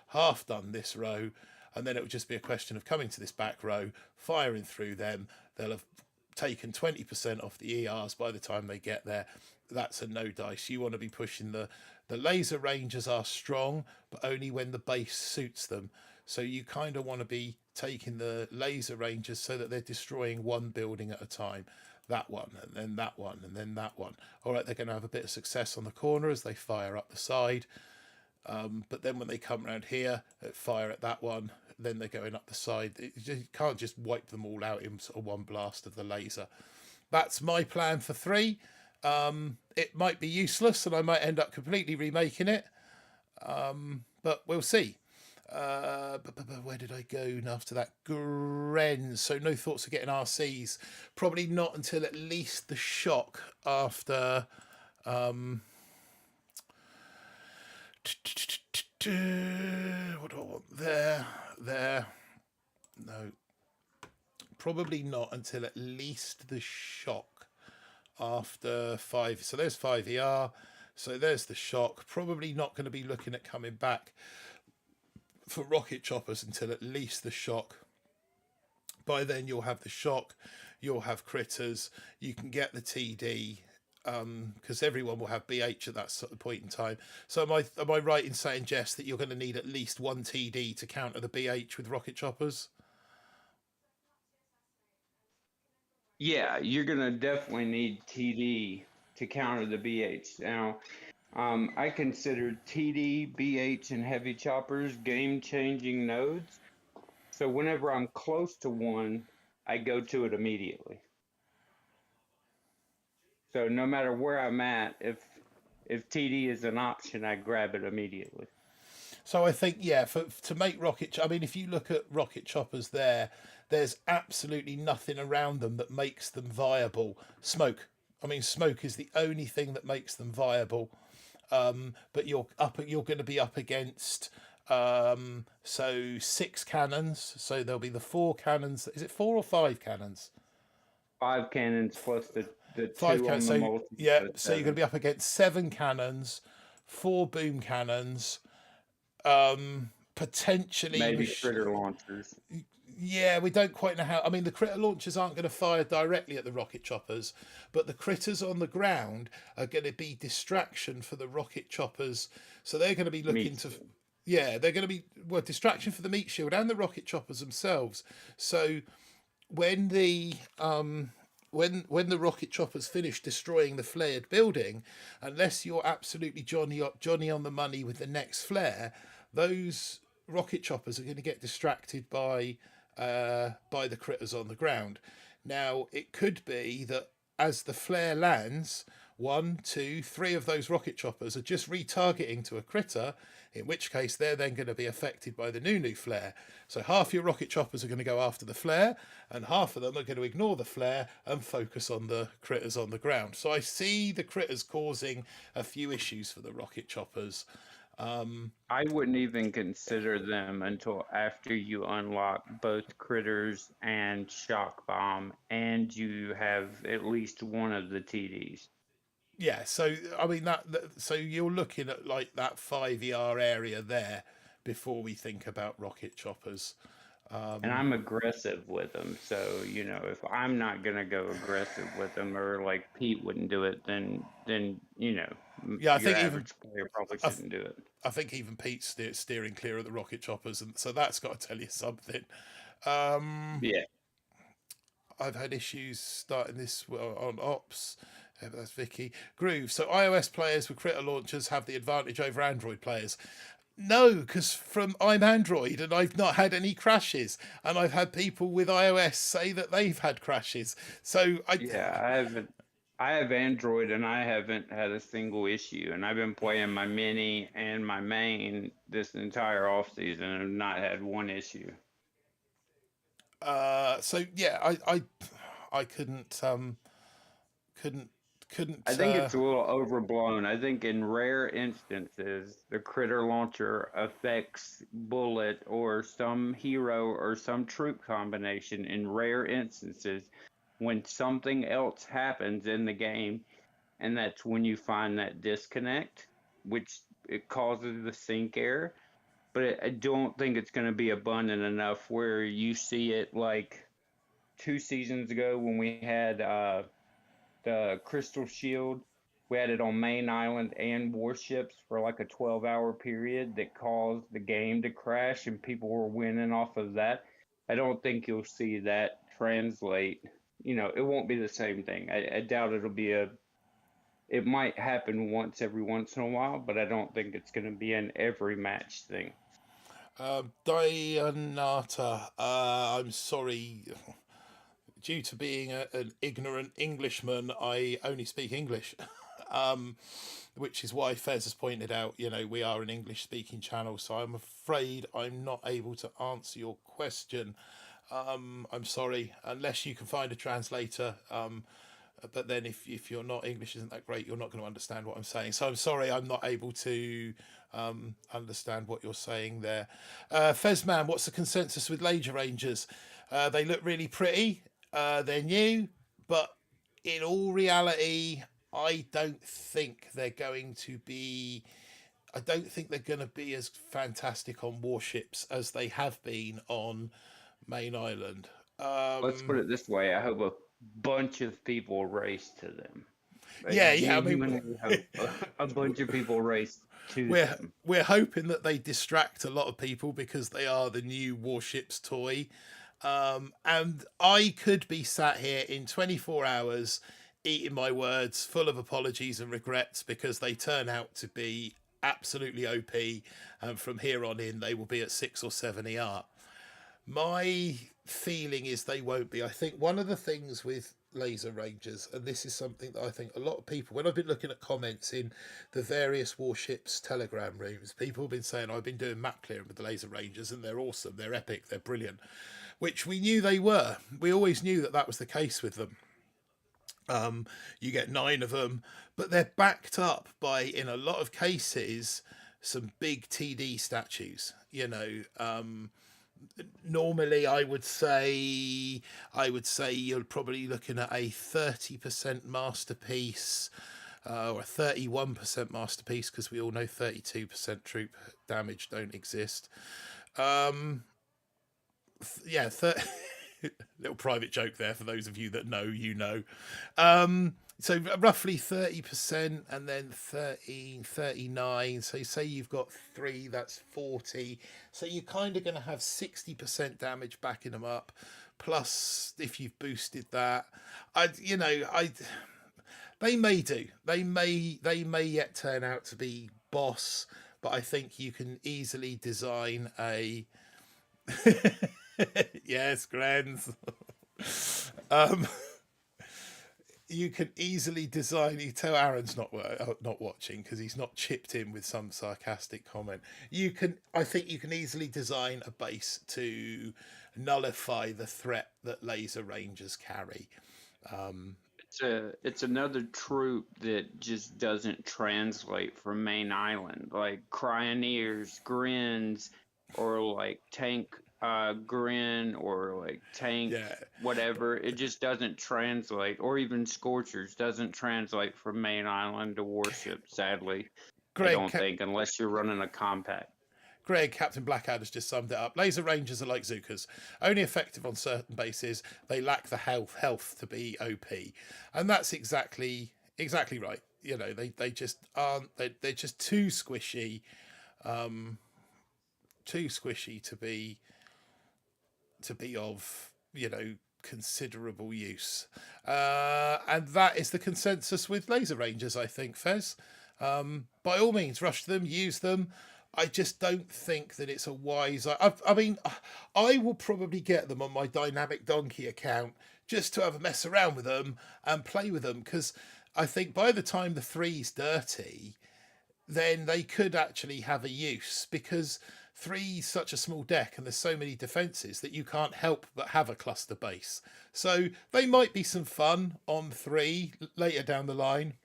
half done this row, and then it will just be a question of coming to this back row, firing through them. They'll have taken 20% off the ERs by the time they get there. That's a no dice. You want to be pushing the laser rangers are strong, but only when the base suits them. So you kind of want to be taking the laser rangers so that they're destroying one building at a time. That one, and then that one, and then that one. All right, they're going to have a bit of success on the corner as they fire up the side. But then when they come around here, fire at that one, then they're going up the side. You can't just wipe them all out in sort of one blast of the laser. That's my plan for 3. It might be useless and I might end up completely remaking it. But we'll see. Where did I go after that? Gren. So no thoughts of getting RCs. Probably not until at least the shock after. What do I want? There. No. Probably not until at least the shock after 5. So there's 5 ER. So there's the shock. Probably not going to be looking at coming back for rocket choppers until at least the shock. By then you'll have the shock, you'll have critters, you can get the TD, because everyone will have BH at that sort of point in time. So am I right in saying, Jess, that you're going to need at least 1 TD to counter the BH with rocket choppers? Yeah, you're going to definitely need TD to counter the BH. Now, I consider TD, BH, and heavy choppers game-changing nodes. So whenever I'm close to one, I go to it immediately. So no matter where I'm at, if TD is an option, I grab it immediately. So I think, yeah, to make rocket, I mean, if you look at rocket choppers there's absolutely nothing around them that makes them viable. Smoke. I mean, smoke is the only thing that makes them viable. But you're going to be up against 6 cannons. So there'll be the 4 cannons. Is it 4 or 5 cannons? 5 cannons plus the 5 2 cannons. on the So multi. yeah, so you're going to be up against 7 cannons, 4 boom cannons, potentially maybe critter launchers. Yeah, we don't quite know how. I mean, the critter launchers aren't going to fire directly at the rocket choppers, but the critters on the ground are going to be distraction for the rocket choppers. So they're going to be looking to, they're going to be distraction for the meat shield and the rocket choppers themselves. So when the when the rocket choppers finish destroying the flared building, unless you're absolutely Johnny on the money with the next flare, those rocket choppers are going to get distracted by the critters on the ground. Now, it could be that as the flare lands, 1, 2, 3 of those rocket choppers are just retargeting to a critter, in which case they're then going to be affected by the new flare. So half your rocket choppers are going to go after the flare, and half of them are going to ignore the flare and focus on the critters on the ground. So I see the critters causing a few issues for the rocket choppers. I wouldn't even consider them until after you unlock both critters and shock bomb, and you have at least one of the TDs. Yeah, so I mean so you're looking at like that 5 ER area there before we think about rocket choppers. And I'm aggressive with them, so if I'm not gonna go aggressive with them, or like Pete wouldn't do it, then Yeah, I your think even average player probably I, shouldn't do it. I think even Pete's steering clear of the rocket choppers, and so that's got to tell you something. Um, Yeah. I've had issues starting this on ops. That's Vicky. Groove. So iOS players with critter launchers have the advantage over Android players. No, because I'm Android and I've not had any crashes, and I've had people with iOS say that they've had crashes. So Yeah, I have Android and I haven't had a single issue, and I've been playing my mini and my main this entire off season and have not had one issue. so yeah, I couldn't I couldn't. think it's a little overblown. I think in rare instances, the critter launcher affects bullet or some hero or some troop combination in rare instances when something else happens in the game, and that's when you find that disconnect, which it causes the sync error. But I don't think it's going to be abundant enough where you see it like 2 seasons ago when we had the Crystal Shield. We had it on main island and warships for like a 12-hour period that caused the game to crash, and people were winning off of that. I don't think you'll see that translate. It won't be the same thing. I doubt it'll be it might happen once in a while, but I don't think it's going to be an every match thing. Dianata, I'm sorry. Due to being an ignorant Englishman, I only speak English. Which is why Fez has pointed out, we are an English speaking channel, so I'm afraid I'm not able to answer your question. I'm sorry, unless you can find a translator. But then if you're not, English isn't that great, you're not going to understand what I'm saying. So I'm sorry, I'm not able to understand what you're saying there. Fezman, what's the consensus with Laser Rangers? They look really pretty. They're new, but in all reality, I don't think they're going to be. I don't think they're going to be as fantastic on warships as they have been on main island. Let's put it this way: I hope a bunch of people race to them. Yeah. I mean, a bunch of people race to we're them. we're hoping that they distract a lot of people because they are the new warships toy. And I could be sat here in 24 hours eating my words, full of apologies and regrets, because they turn out to be absolutely OP, and from here on in they will be at 6 or 7 ER. My feeling is they won't be. I think one of the things with Laser Rangers, and this is something that I think a lot of people, when I've been looking at comments in the various warships telegram rooms, people have been saying, I've been doing map clearing with the Laser Rangers and they're awesome, they're epic, they're brilliant, which we knew they were. We always knew that was the case with them. You get 9 of them, but they're backed up by, in a lot of cases, some big TD statues. Normally I would say you're probably looking at a 30% masterpiece, or a 31% masterpiece, because we all know 32% troop damage don't exist. Yeah, little private joke there for those of you that know. So roughly 30%, and then 13, 39. So say you've got 3, that's 40. So you're kind of going to have 60% damage backing them up. Plus, if you've boosted that, they may do. They may yet turn out to be boss, but I think you can easily design a. Yes, Grens. you can easily design. You tell Aaron's not watching because he's not chipped in with some sarcastic comment. I think you can easily design a base to nullify the threat that laser rangers carry. It's another troop that just doesn't translate from main island, like Cryoneers, Grins, or like Tank Grin, or like Tank Yeah, whatever. It just doesn't translate, or even Scorchers doesn't translate from main island to warship. Sadly, I Greg. don't think, unless you're running a compact. Greg, Captain Blackadder's just summed it up. Laser Rangers are like Zookas, only effective on certain bases. They lack the health to be OP, and that's exactly right. You know, they just aren't. They're just too squishy, to be of, you know, considerable use. And that is the consensus with Laser Rangers, I think, Fez. By all means, rush them, use them. I just don't think that it's a wise. I mean, I will probably get them on my Dynamic Donkey account just to have a mess around with them and play with them, because I think by the time the three's dirty, then they could actually have a use, because three's such a small deck and there's so many defenses that you can't help but have a cluster base. So they might be some fun on three later down the line.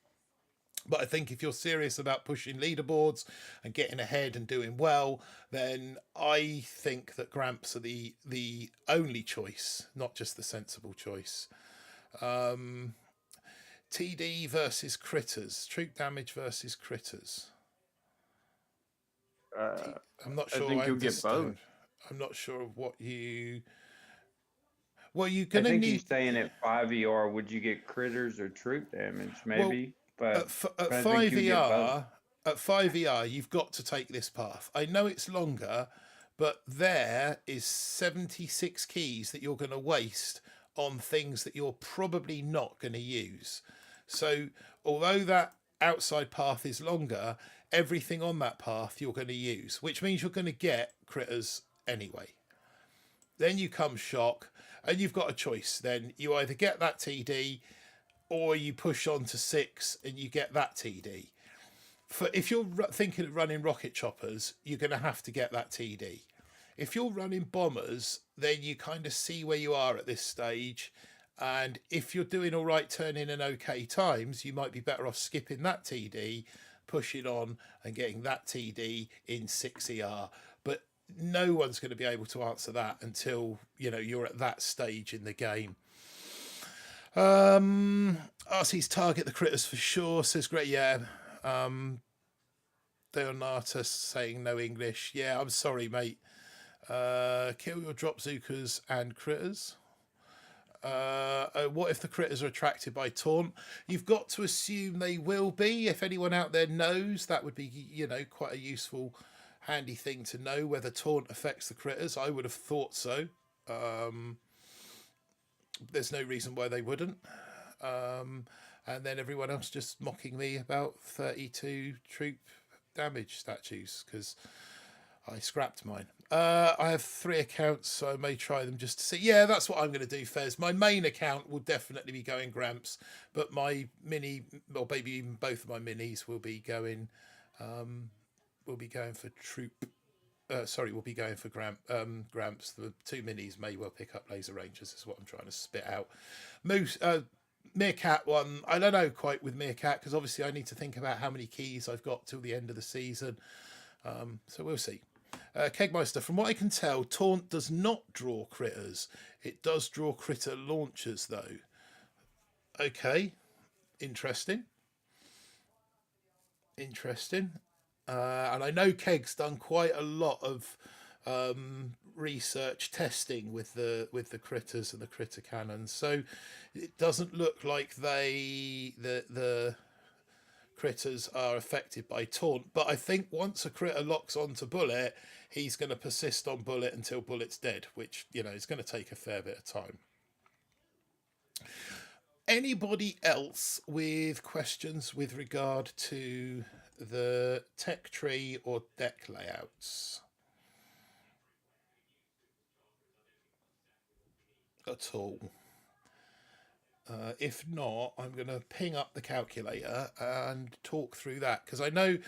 But I think if you're serious about pushing leaderboards and getting ahead and doing well, then I think that Gramps are the only choice, not just the sensible choice. TD versus critters, troop damage versus critters. I'm not sure I think I you'll get both. understand. I'm not sure of what you. Well, you're I gonna think need. he's saying at 5 ER, would you get critters or troop damage? Well, Maybe, but at I think five you'll get both. ER, at 5 ER, you've got to take this path. I know it's longer, but there is 76 keys that you're going to waste on things that you're probably not going to use. So, although that outside path is longer, everything on that path you're going to use, which means you're going to get critters anyway. Then you come shock, and you've got a choice. Then you either get that TD, or you push on to 6 and you get that TD. If you're thinking of running rocket choppers, you're going to have to get that TD. If you're running bombers, then you kind of see where you are at this stage. And if you're doing all right, turning in okay times, you might be better off skipping that TD, pushing on and getting that TD in 6 ER. But no one's going to be able to answer that until, you know, you're at that stage in the game. RC's target the critters for sure, says great. Yeah. Deonata saying no English. Yeah, I'm sorry, mate. Kill your drop Zookas and critters. What if the critters are attracted by taunt? You've got to assume they will be. If anyone out there knows, that would be, you know, quite a useful, handy thing to know whether taunt affects the critters. I would have thought so. There's no reason why they wouldn't. And then everyone else just mocking me about 32 troop damage statues because I scrapped mine. I have 3 accounts, so I may try them just to see. Yeah, that's what I'm going to do, Fez. My main account will definitely be going Gramps, but my mini, or maybe even both of my minis will be going. We'll be going for troop. We'll be going for Gramps. The 2 minis may well pick up Laser Rangers, is what I'm trying to spit out. Meerkat one, I don't know quite with Meerkat, because obviously I need to think about how many keys I've got till the end of the season. So we'll see. Kegmeister, from what I can tell, Taunt does not draw critters. It does draw critter launchers, though. Okay. Interesting. And I know Keg's done quite a lot of research testing with the critters and the critter cannons, so it doesn't look like the critters are affected by taunt. But I think once a critter locks onto Bullet, he's going to persist on Bullet until Bullet's dead, which, you know, is going to take a fair bit of time. Anybody else with questions with regard to the tech tree or deck layouts at all? If not, I'm going to ping up the calculator and talk through that, because I know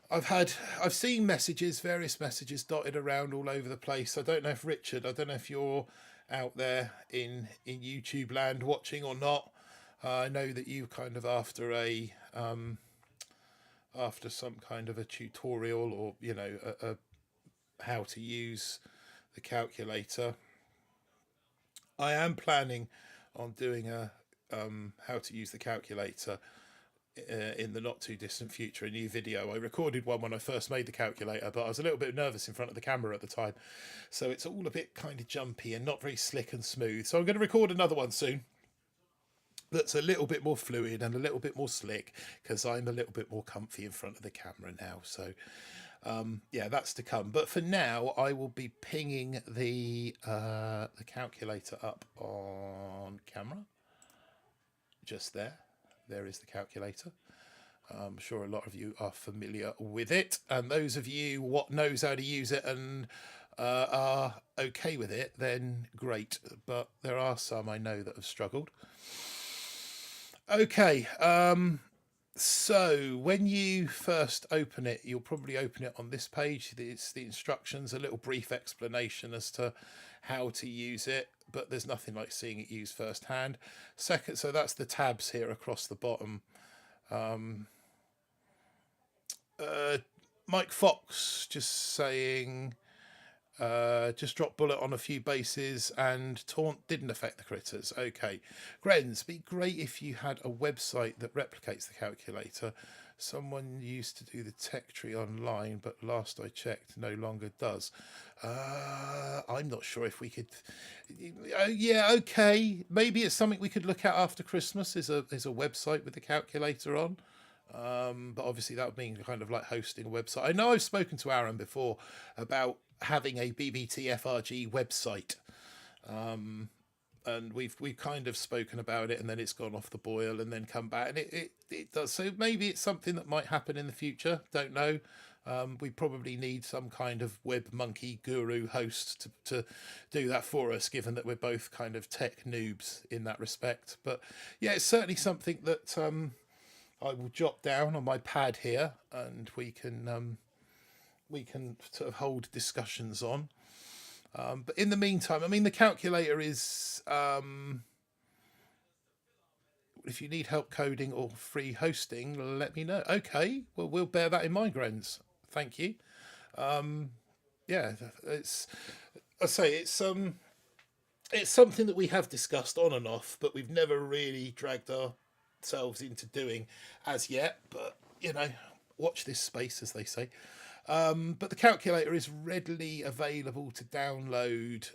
I've seen various messages dotted around all over the place. I don't know if Richard, I don't know if you're out there in YouTube land watching or not. I know that you kind of after some kind of a tutorial, or a how to use the calculator. I am planning on doing a how to use the calculator in the not too distant future, a new video. I recorded one when I first made the calculator, but I was a little bit nervous in front of the camera at the time, so it's all a bit kind of jumpy and not very slick and smooth. So I'm going to record another one soon that's a little bit more fluid and a little bit more slick, because I'm a little bit more comfy in front of the camera now. So yeah, that's to come. But for now, I will be pinging the calculator up on camera. Just there. There is the calculator. I'm sure a lot of you are familiar with it, and those of you what knows how to use it and are okay with it, then great. But there are some I know that have struggled. Okay, so when you first open it, you'll probably open it on this page. It's the instructions, a little brief explanation as to how to use it, but there's nothing like seeing it used firsthand. Second, so that's the tabs here across the bottom. Mike Fox just saying, just drop bullet on a few bases and taunt didn't affect the critters. Okay. Grens, be great if you had a website that replicates the calculator. Someone used to do the tech tree online, but last I checked, no longer does. I'm not sure if we could. Yeah, okay. Maybe it's something we could look at after Christmas. Is a website with the calculator on. But obviously that would mean kind of like hosting a website. I know I've spoken to Aaron before about having a BBTFRG website, and we've kind of spoken about it, and then it's gone off the boil and then come back, and it does. So maybe it's something that might happen in the future. Don't know. We probably need some kind of web monkey guru host to do that for us, given that we're both kind of tech noobs in that respect. But yeah, it's certainly something that I will jot down on my pad here, and we can sort of hold discussions on. But in the meantime, I mean, the calculator is, if you need help coding or free hosting, let me know. Okay, well, we'll bear that in mind, Grens. Thank you. Yeah, it's something that we have discussed on and off, but we've never really dragged ourselves into doing as yet. But, watch this space, as they say. But the calculator is readily available to download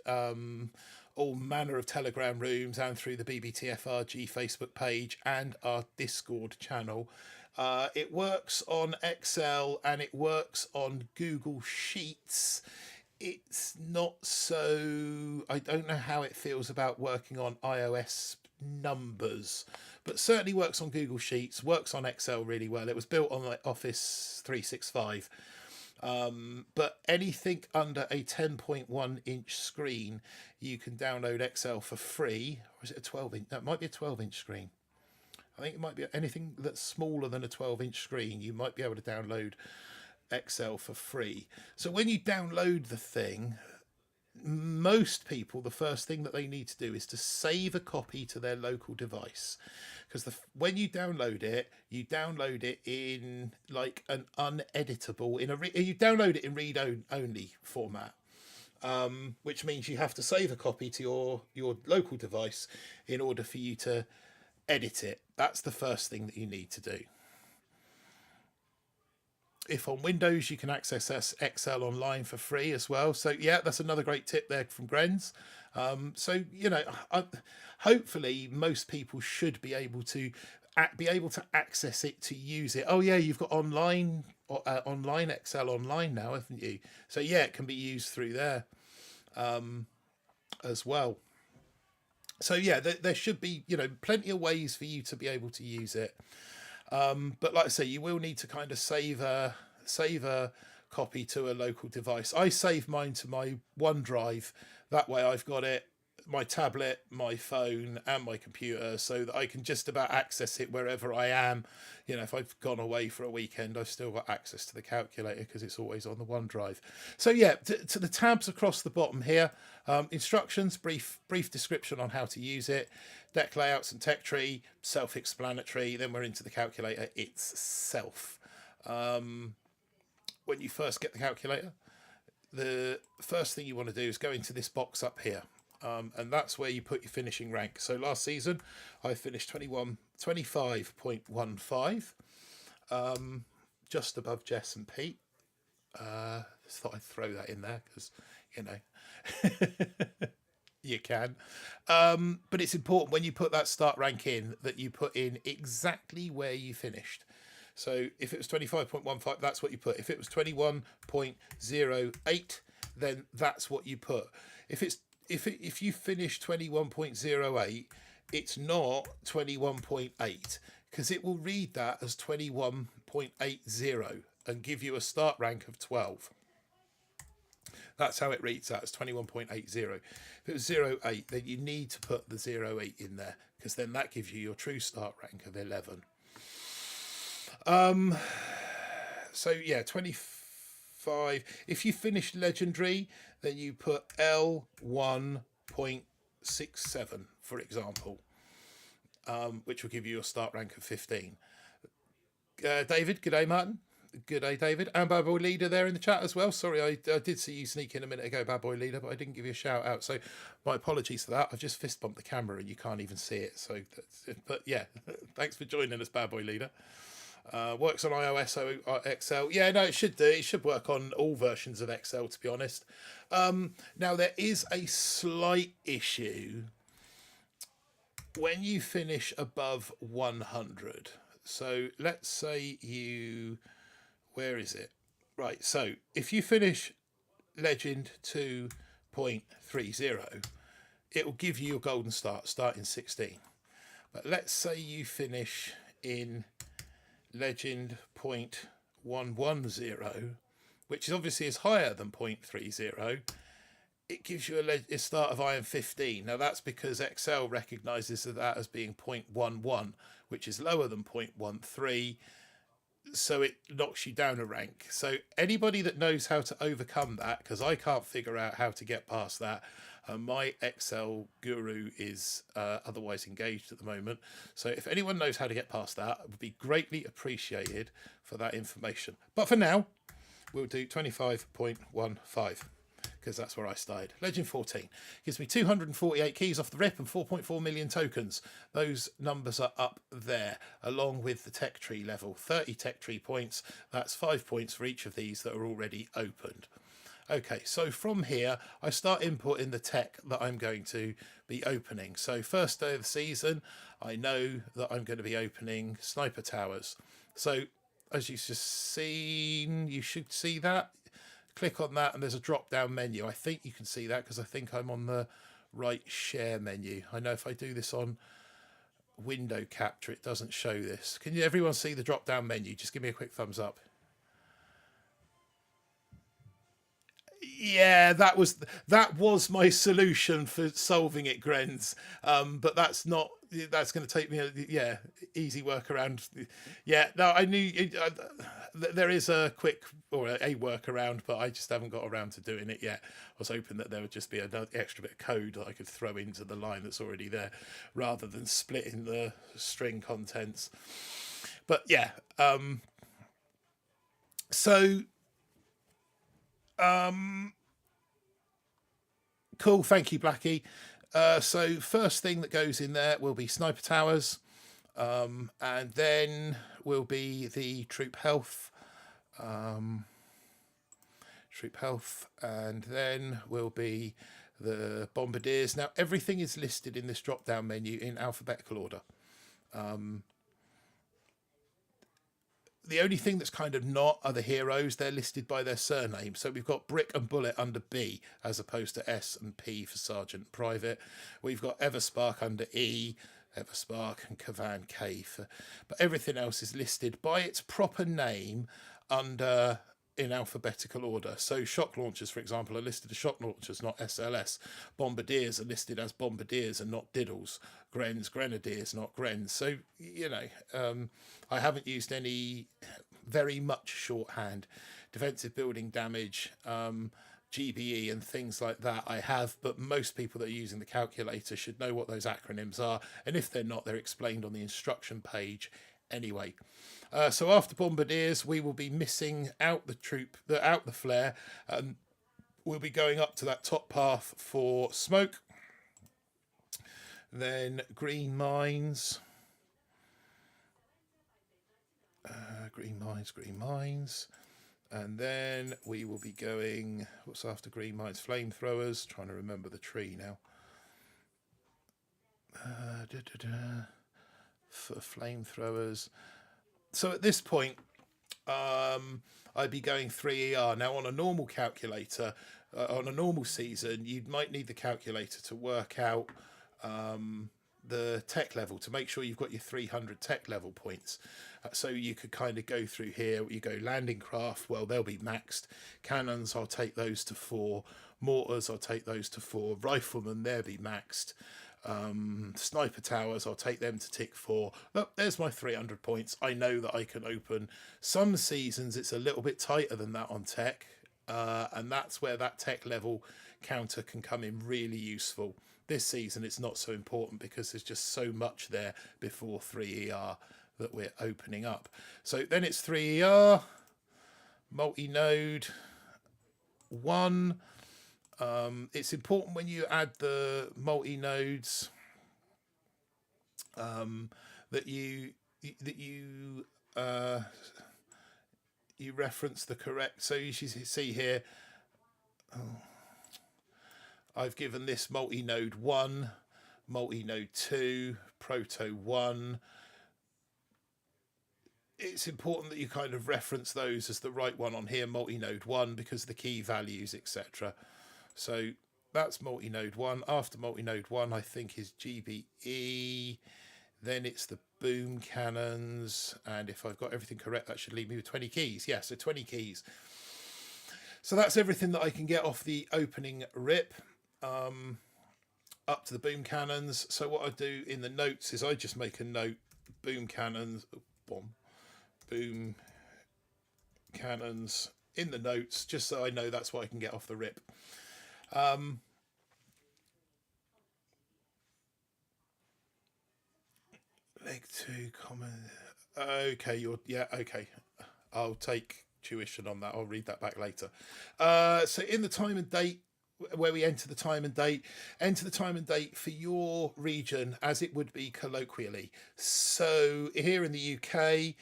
all manner of Telegram rooms and through the BBTFRG Facebook page and our Discord channel. It works on Excel and it works on Google Sheets. It's not so... I don't know how it feels about working on iOS numbers, but certainly works on Google Sheets, works on Excel really well. It was built on like Office 365. But anything under a 10.1 inch screen, you can download Excel for free. Or is it a 12 inch? That might be a 12 inch screen. I think it might be anything that's smaller than a 12 inch screen. You might be able to download Excel for free. So when you download the thing, most people, the first thing that they need to do is to save a copy to their local device, because when you download it in like an uneditable, you download it in read only format, which means you have to save a copy to your local device in order for you to edit it. That's the first thing that you need to do. If on Windows, you can access Excel online for free as well. So yeah, that's another great tip there from Grens. So hopefully most people should be able to access it, to use it. Oh yeah, you've got online Excel online now, haven't you? So yeah, it can be used through there as well. So yeah, there should be plenty of ways for you to be able to use it. But like I say, you will need to kind of save a copy to a local device. I save mine to my OneDrive. That way I've got it my tablet, my phone, and my computer, so that I can just about access it wherever I am. You know, if I've gone away for a weekend, I've still got access to the calculator because it's always on the OneDrive. So yeah, to the tabs across the bottom here, instructions, brief description on how to use it, deck layouts and tech tree, self-explanatory. Then we're into the calculator itself. When you first get the calculator, the first thing you want to do is go into this box up here. And that's where you put your finishing rank. So last season, I finished 25.15, just above Jess and Pete. Just thought I'd throw that in there because, you know, you can. But it's important when you put that start rank in that you put in exactly where you finished. So if it was 25.15, that's what you put. If it was 21.08, then that's what you put. If you finish 21.08, it's not 21.8 because it will read that as 21.80 and give you a start rank of 12. That's how it reads that, as 21.80. If it was 08, then you need to put the 08 in there because then that gives you your true start rank of 11. So yeah, 25. If you finish legendary, then you put L1.67, for example, which will give you your start rank of 15. David, good day, Martin. Good day, David. And Bad Boy Leader there in the chat as well. Sorry, I did see you sneak in a minute ago, Bad Boy Leader, but I didn't give you a shout out. So my apologies for that. I've just fist bumped the camera and you can't even see it. So, but yeah, thanks for joining us, Bad Boy Leader. Works on iOS or Excel. Yeah, no, it should do. It should work on all versions of Excel, to be honest. Now, there is a slight issue when you finish above 100. So let's say you... Where is it? Right, so if you finish Legend 2.30, it will give you your golden start in 16. But let's say you finish in Legend 0.110, which is obviously is higher than 0.30. It gives you a start of Iron 15. Now that's because Excel recognizes that as being 0.11, which is lower than 0.13. So it knocks you down a rank. So anybody that knows how to overcome that, because I can't figure out how to get past that, my Excel guru is otherwise engaged at the moment. So if anyone knows how to get past that, it would be greatly appreciated for that information. But for now, we'll do 25.15. because that's where I started. Legend 14 gives me 248 keys off the rip and 4.4 million tokens. Those numbers are up there, along with the tech tree level. 30 tech tree points. That's 5 points for each of these that are already opened. Okay, so from here, I start inputting the tech that I'm going to be opening. So first day of the season, I know that I'm going to be opening Sniper Towers. So as you've just seen, you should see that. Click on that and there's a drop down menu. I think you can see that because I think I'm on the right share menu. I know if I do this on window capture, it doesn't show this. Can you everyone see the drop down menu? Just give me a quick thumbs up. Yeah, that was my solution for solving it, Grens. But that's going to take me easy workaround. Yeah, no, I knew there is a quick or a workaround, but I just haven't got around to doing it yet. I was hoping that there would just be another extra bit of code that I could throw into the line that's already there, rather than splitting the string contents. But yeah, cool, thank you, Blackie. So first thing that goes in there will be Sniper Towers, and then will be the troop health, and then will be the bombardiers. Now everything is listed in this drop down menu in alphabetical order. The only thing that's kind of not are the heroes. They're listed by their surname. So we've got Brick and Bullet under B, as opposed to S and P for Sergeant and Private. We've got Everspark under E, Everspark, and Kavan K. But everything else is listed by its proper name under in alphabetical order. So shock launchers, for example, are listed as shock launchers, not SLS. Bombardiers are listed as bombardiers and not diddles. Grens, grenadiers, not grens. So, you know, I haven't used any very much shorthand. Defensive building damage, GBE and things like that I have, but most people that are using the calculator should know what those acronyms are, and if they're not, they're explained on the instruction page anyway. So after bombardiers, we will be missing out the flare. We'll be going up to that top path for smoke. Then green mines. Green mines. And then we will be going, what's after green mines? Flamethrowers. Trying to remember the tree now. For flamethrowers. So at this point, I'd be going 3ER. Now on a normal calculator, on a normal season, you might need the calculator to work out the tech level, to make sure you've got your 300 tech level points. So you could kind of go through here. You go landing craft, well, they'll be maxed. Cannons, I'll take those to 4. Mortars, I'll take those to 4. Riflemen, they'll be maxed. Sniper towers, I'll take them to tick 4. Look, there's my 300 points. I know that I can open. Some seasons it's a little bit tighter than that on tech, and that's where that tech level counter can come in really useful. This season it's not so important because there's just so much there before 3ER that we're opening up. So then it's 3ER, multi-node 1. It's important when you add the multi-nodes that you reference the correct. So you should see here, I've given this multi-node 1, multi-node 2, proto 1. It's important that you kind of reference those as the right one on here, multi-node 1, because of the key values, etc. So that's multi-node 1. After multi-node 1, I think is GBE. Then it's the boom cannons. And if I've got everything correct, that should leave me with 20 keys. Yeah, so 20 keys. So that's everything that I can get off the opening rip. Up to the boom cannons. So what I do in the notes is I just make a note, boom cannons, boom cannons in the notes, just so I know that's what I can get off the rip. Leg 2 common. Okay, okay. I'll take tuition on that. I'll read that back later. So in the time and date, where we enter the time and date for your region as it would be colloquially. So here in the UK,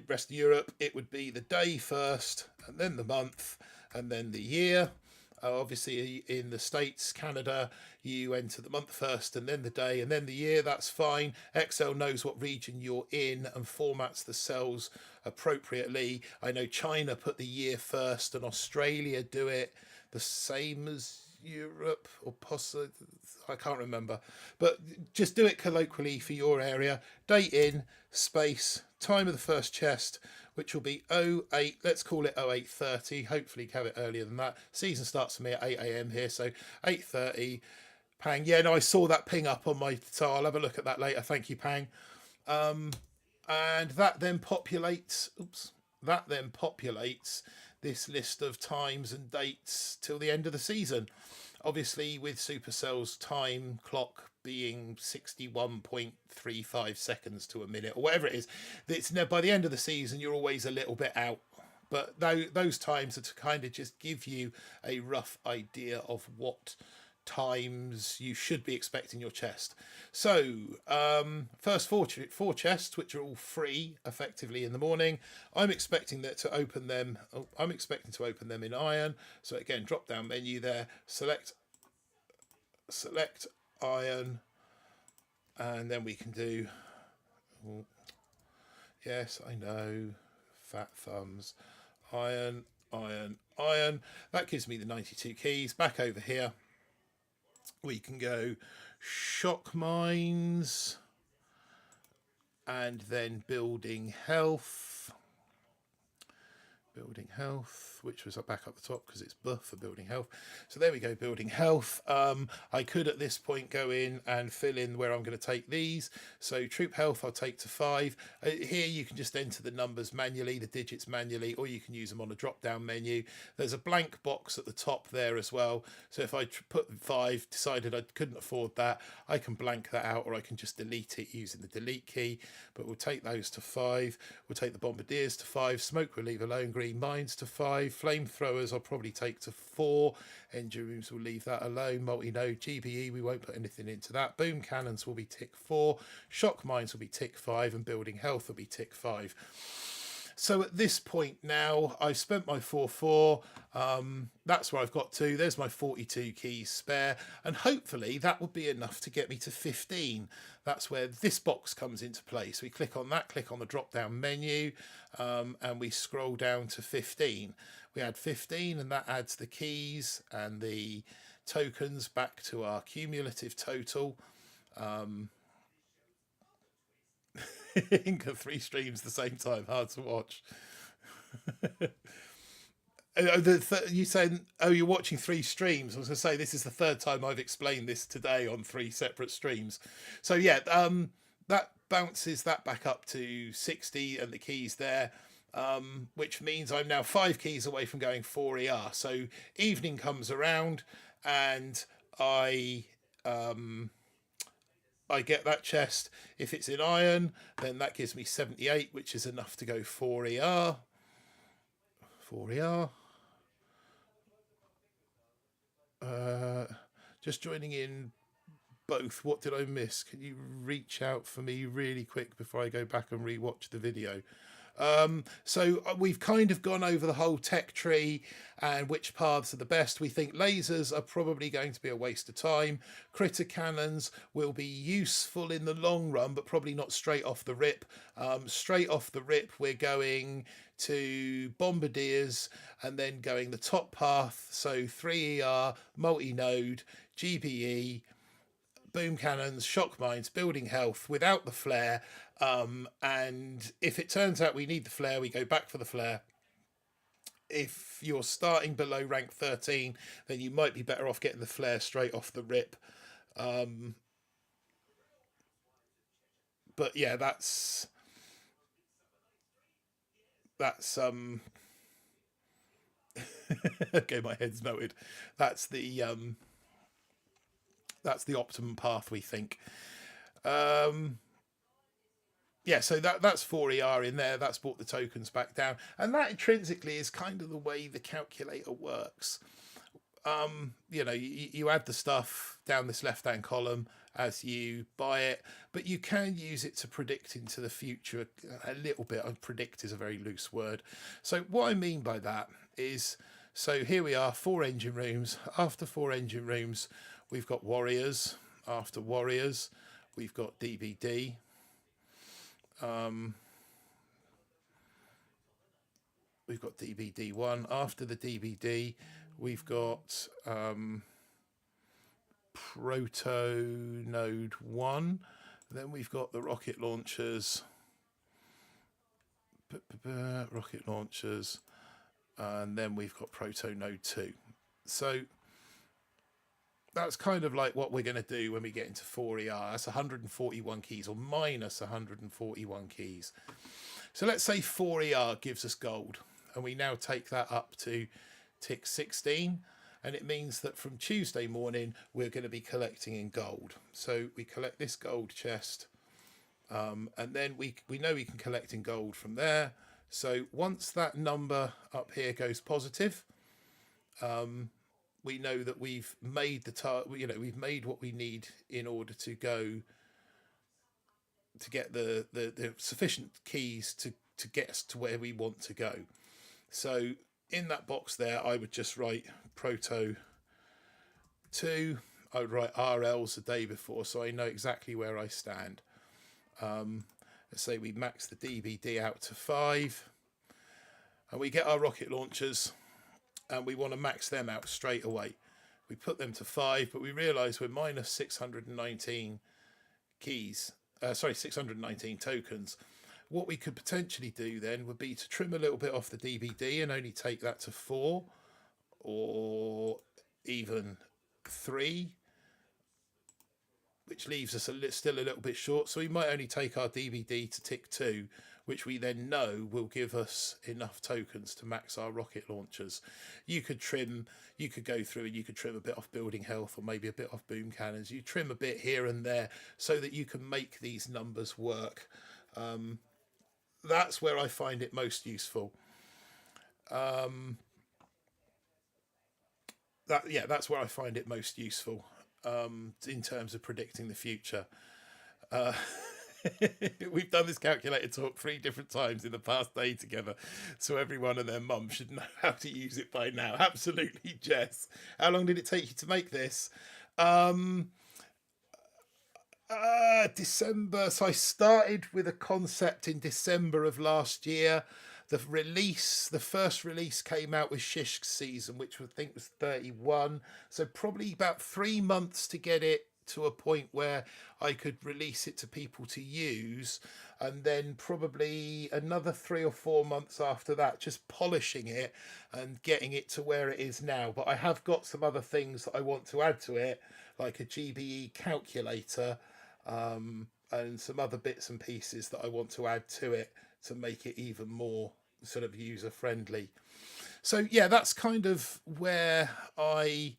rest of Europe, it would be the day first, and then the month, and then the year. Obviously in the States, Canada, you enter the month first and then the day and then the year. That's fine. Excel knows what region you're in and formats the cells appropriately. I know China put the year first and Australia do it the same as Europe, or possibly, I can't remember, but just do it colloquially for your area. Date in, space, time of the first chest, which will be 08, let's call it 08:30, hopefully have it earlier than that. Season starts for me at 8 a.m. here, so 8:30, Pang. Yeah, no, I saw that ping up on my, so I'll have a look at that later. Thank you, Pang. And that then populates, this list of times and dates till the end of the season. Obviously with Supercell's time clock being 61.35 seconds to a minute or whatever it is, it's by the end of the season you're always a little bit out, but those times are to kind of just give you a rough idea of what times you should be expecting your chest. So first four chests, which are all free effectively in the morning, I'm expecting to open them in iron. So again, drop down menu there, select iron, and then we can do, yes, I know, fat thumbs, iron. That gives me the 92 keys. Back over here we can go shock mines and then building health, building health, which was back up the top because it's buff for building health. So there we go, building health. I could at this point go in and fill in where I'm going to take these. So troop health I'll take to 5. Here you can just enter the numbers manually, the digits manually, or you can use them on a drop down menu. There's a blank box at the top there as well, so if I put 5, decided I couldn't afford that, I can blank that out, or I can just delete it using the delete key. But we'll take those to 5. We'll take the bombardiers to 5. Smoke we'll leave alone. Green mines to 5. Flamethrowers I'll probably take to 4. Engine rooms will leave that alone. Multi-node GBE, we won't put anything into that. Boom cannons will be tick 4. Shock mines will be tick 5, and building health will be tick 5. So at this point now, I've spent my 4-4. That's where I've got to. There's my 42 keys spare. And hopefully that would be enough to get me to 15. That's where this box comes into play. So we click on that, click on the drop-down menu, and we scroll down to 15. We add 15, and that adds the keys and the tokens back to our cumulative total. Ink of 3 streams at the same time, hard to watch. You saying, oh, you're watching 3 streams? I was going to say, this is the 3rd time I've explained this today on 3 separate streams. So yeah, that bounces that back up to 60 and the keys there, which means I'm now 5 keys away from going 4 ER. So evening comes around and I get that chest. If it's in iron, then that gives me 78, which is enough to go 4 ER. 4 ER. Just joining in both. What did I miss? Can you reach out for me really quick before I go back and rewatch the video? So we've kind of gone over the whole tech tree and which paths are the best. We think lasers are probably going to be a waste of time. Critter cannons will be useful in the long run, but probably not straight off the rip. Straight off the rip, we're going to bombardiers and then going the top path. So 3 ER, multi-node, GBE, boom cannons, shock mines, building health without the flare. And if it turns out we need the flare, we go back for the flare. If you're starting below rank 13, then you might be better off getting the flare straight off the rip. But yeah, that's okay, my head's melted. That's the optimum path, we think. Yeah, so that's 4 ER in there. That's brought the tokens back down. And that intrinsically is kind of the way the calculator works. You know, you add the stuff down this left-hand column as you buy it, but you can use it to predict into the future a little bit. Predict is a very loose word. So what I mean by that is, so here we are, 4 engine rooms. After 4 engine rooms, we've got warriors. After warriors, we've got DBD. We've got DBD1. After the DBD, we've got Proto Node 1. Then we've got the rocket launchers. Rocket launchers. And then we've got Proto Node 2. So that's kind of like what we're going to do when we get into 4 ER. That's 141 keys, or minus 141 keys. So let's say 4 ER gives us gold, and we now take that up to tick 16, and it means that from Tuesday morning we're going to be collecting in gold. So we collect this gold chest, and then we know we can collect in gold from there. So once that number up here goes positive, we know that we've made we've made what we need in order to go to get the sufficient keys to get us to where we want to go. So in that box there, I would just write Proto 2. I would write RLs the day before, so I know exactly where I stand. Let's say we max the DBD out to 5, and we get our rocket launchers, and we want to max them out straight away. We put them to 5, but we realise we're minus 619 keys. 619 tokens. what we could potentially do then would be to trim a little bit off the DBD and only take that to 4 or even 3, which leaves us still a little bit short. So we might only take our DBD to tick 2, which we then know will give us enough tokens to max our rocket launchers. You could go through and you could trim a bit off building health or maybe a bit off boom cannons. You trim a bit here and there so that you can make these numbers work. That's where I find it most useful. That's where I find it most useful in terms of predicting the future. We've done this calculator talk 3 different times in the past day together, so everyone and their mum should know how to use it by now. Absolutely, Jess. How long did it take you to make this? December. So I started with a concept in December of last year. The first release came out with Shishk's season, which I think was 31. So probably about 3 months to get it to a point where I could release it to people to use, and then probably another 3 or 4 months after that, just polishing it and getting it to where it is now. But I have got some other things that I want to add to it, like a GBE calculator, and some other bits and pieces that I want to add to it to make it even more sort of user friendly. So yeah, that's kind of where I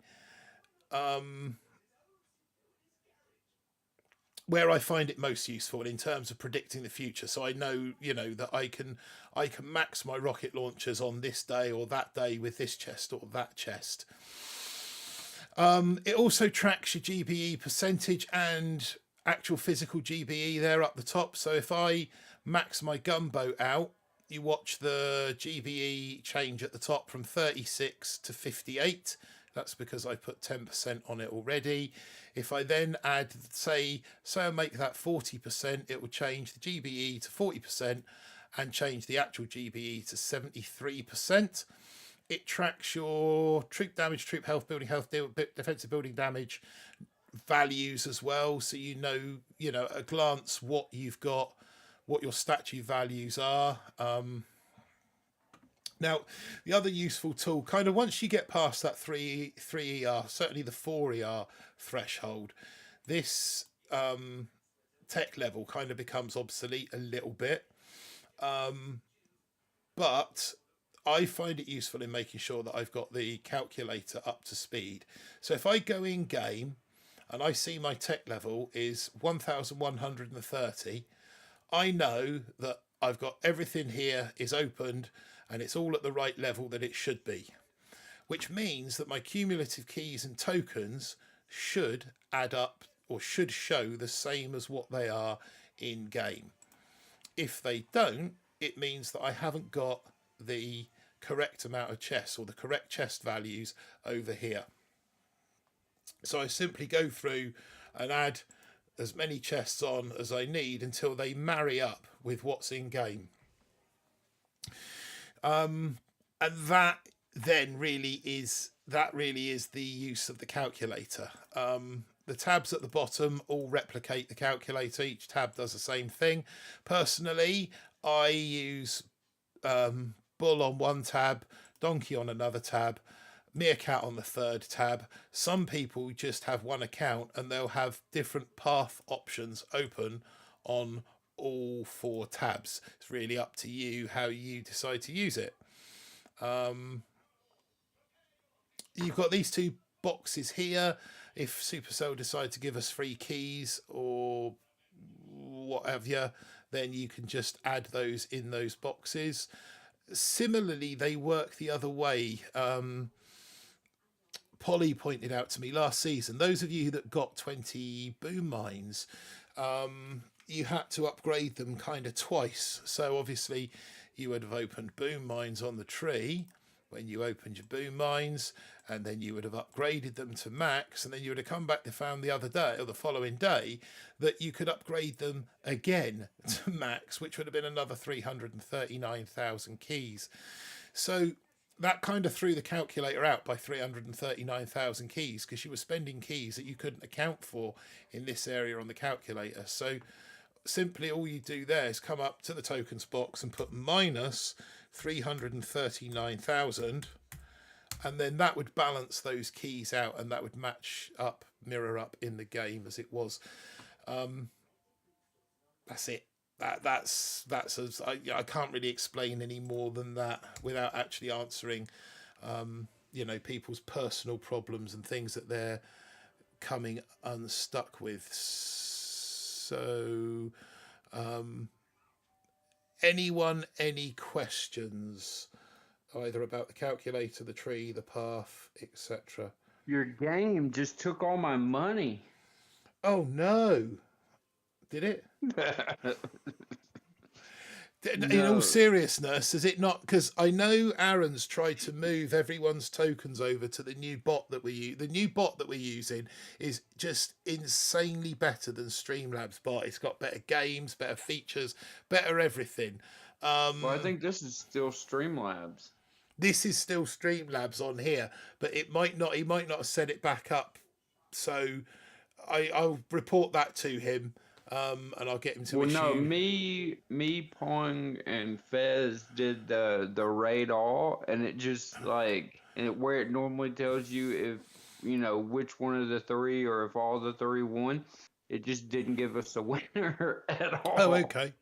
find it most useful in terms of predicting the future. So I know, that I can max my rocket launchers on this day or that day with this chest or that chest. It also tracks your GBE percentage and actual physical GBE there up the top. So if I max my gunboat out, you watch the GBE change at the top from 36 to 58. That's because I put 10% on it already. If I then add, say I make that 40%, it will change the GBE to 40% and change the actual GBE to 73%. It tracks your troop damage, troop health, building health, defensive building damage values as well. So at a glance what you've got, what your statue values are. Now, the other useful tool, kind of once you get past that 3 ER, certainly the 4 ER threshold, this tech level kind of becomes obsolete a little bit. But I find it useful in making sure that I've got the calculator up to speed. So if I go in game and I see my tech level is 1130, I know that I've got everything here is opened and it's all at the right level that it should be, which means that my cumulative keys and tokens should add up or should show the same as what they are in game. If they don't, it means that I haven't got the correct amount of chests or the correct chest values over here. So I simply go through and add as many chests on as I need until they marry up with what's in game. And that then really is the use of the calculator. The tabs at the bottom all replicate the calculator. Each tab does the same thing. Personally, I use Bull on one tab, Donkey on another tab, Meerkat on the third tab. Some people just have one account and they'll have different path options open on all 4 tabs. It's really up to you how you decide to use it. You've got these 2 boxes here. If Supercell decide to give us free keys or whatever, then you can just add those in those boxes. Similarly, they work the other way. Polly pointed out to me last season, those of you that got 20 boom mines, you had to upgrade them kind of twice. So obviously you would have opened boom mines on the tree when you opened your boom mines, and then you would have upgraded them to max, and then you would have come back to found the other day or the following day that you could upgrade them again to max, which would have been another 339,000 keys. So that kind of threw the calculator out by 339,000 keys, because you were spending keys that you couldn't account for in this area on the calculator. So simply all you do there is come up to the tokens box and put minus 339,000, and then that would balance those keys out, and that would match up, mirror up in the game as it was. That's it. That's as I can't really explain any more than that without actually answering, people's personal problems and things that they're coming unstuck with. So, anyone, any questions, either about the calculator, the tree, the path, etc.? Your game just took all my money. Oh no! Did it? In all seriousness, is it not? Because I know Aaron's tried to move everyone's tokens over to the new bot that we use. The new bot that we're using is just insanely better than Streamlabs bot. It's got better games, better features, better everything. Well, I think this is still Streamlabs. This is still Streamlabs on here, but it might not. He might not have set it back up. So I'll report that to him. And I'll get him to issue. No, me, Pong, and Fez did the raid all, and it just where it normally tells you if which one of the three or if all the three won, it just didn't give us a winner at all. Oh, okay.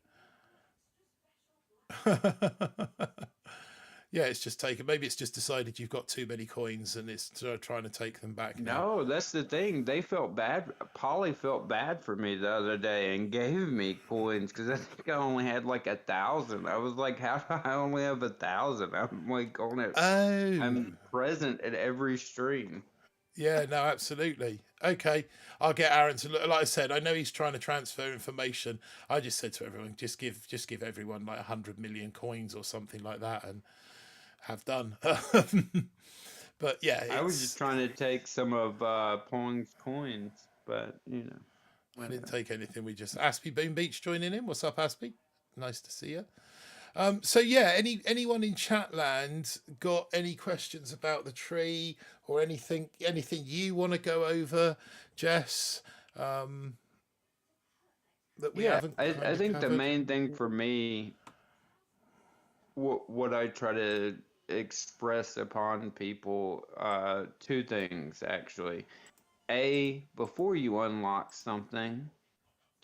Yeah, it's just taken. Maybe it's just decided you've got too many coins and it's trying to take them back now. No, that's the thing. They felt bad. Polly felt bad for me the other day and gave me coins because I think I only had like 1,000. I was like, how do I only have 1,000? I'm like on it. Oh. I'm present at every stream. Yeah, no, absolutely. Okay, I'll get Aaron to look. Like I said, I know he's trying to transfer information. I just said to everyone, just give everyone like 100 million coins or something like that, and have done. But yeah, I was just trying to take some of Pong's coins, but I didn't take anything. We just Aspie Boom Beach joining in. What's up, Aspie? Nice to see you. So yeah, anyone in Chatland got any questions about the tree or anything you want to go over, Jess? That we haven't. I think the main thing for me, what I try to express upon people, two things actually. Before you unlock something,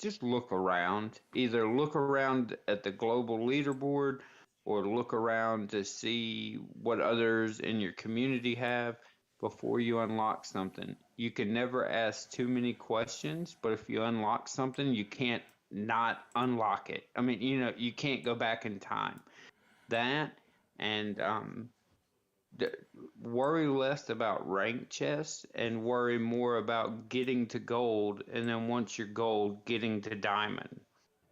just look around. Either look around at the global leaderboard or look around to see what others in your community have before you unlock something. You can never ask too many questions, but if you unlock something, you can't not unlock it. I mean, you can't go back in time. That and worry less about rank chests and worry more about getting to gold, and then once you're gold, getting to diamond.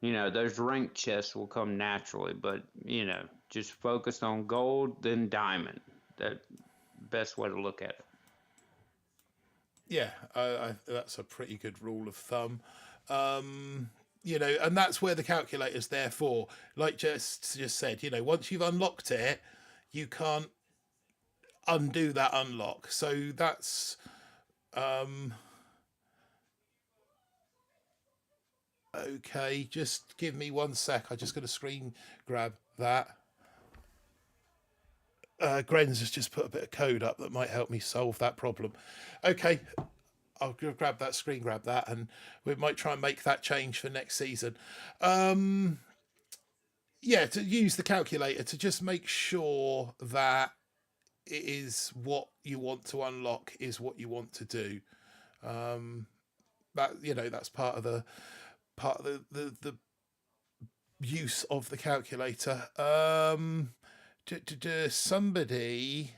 Those rank chests will come naturally, but just focus on gold, then diamond. That best way to look at it. Yeah, that's a pretty good rule of thumb. And that's where the calculator's there for. Like Jess just said, once you've unlocked it, you can't undo that unlock. So that's okay. Just give me 1 sec. I just got to screen grab that. Grenz has just put a bit of code up that might help me solve that problem. Okay, I'll grab that, screen grab that, and we might try and make that change for next season. Yeah, to use the calculator to just make sure that it is what you want to unlock is what you want to do. That's part of the use of the calculator. Somebody,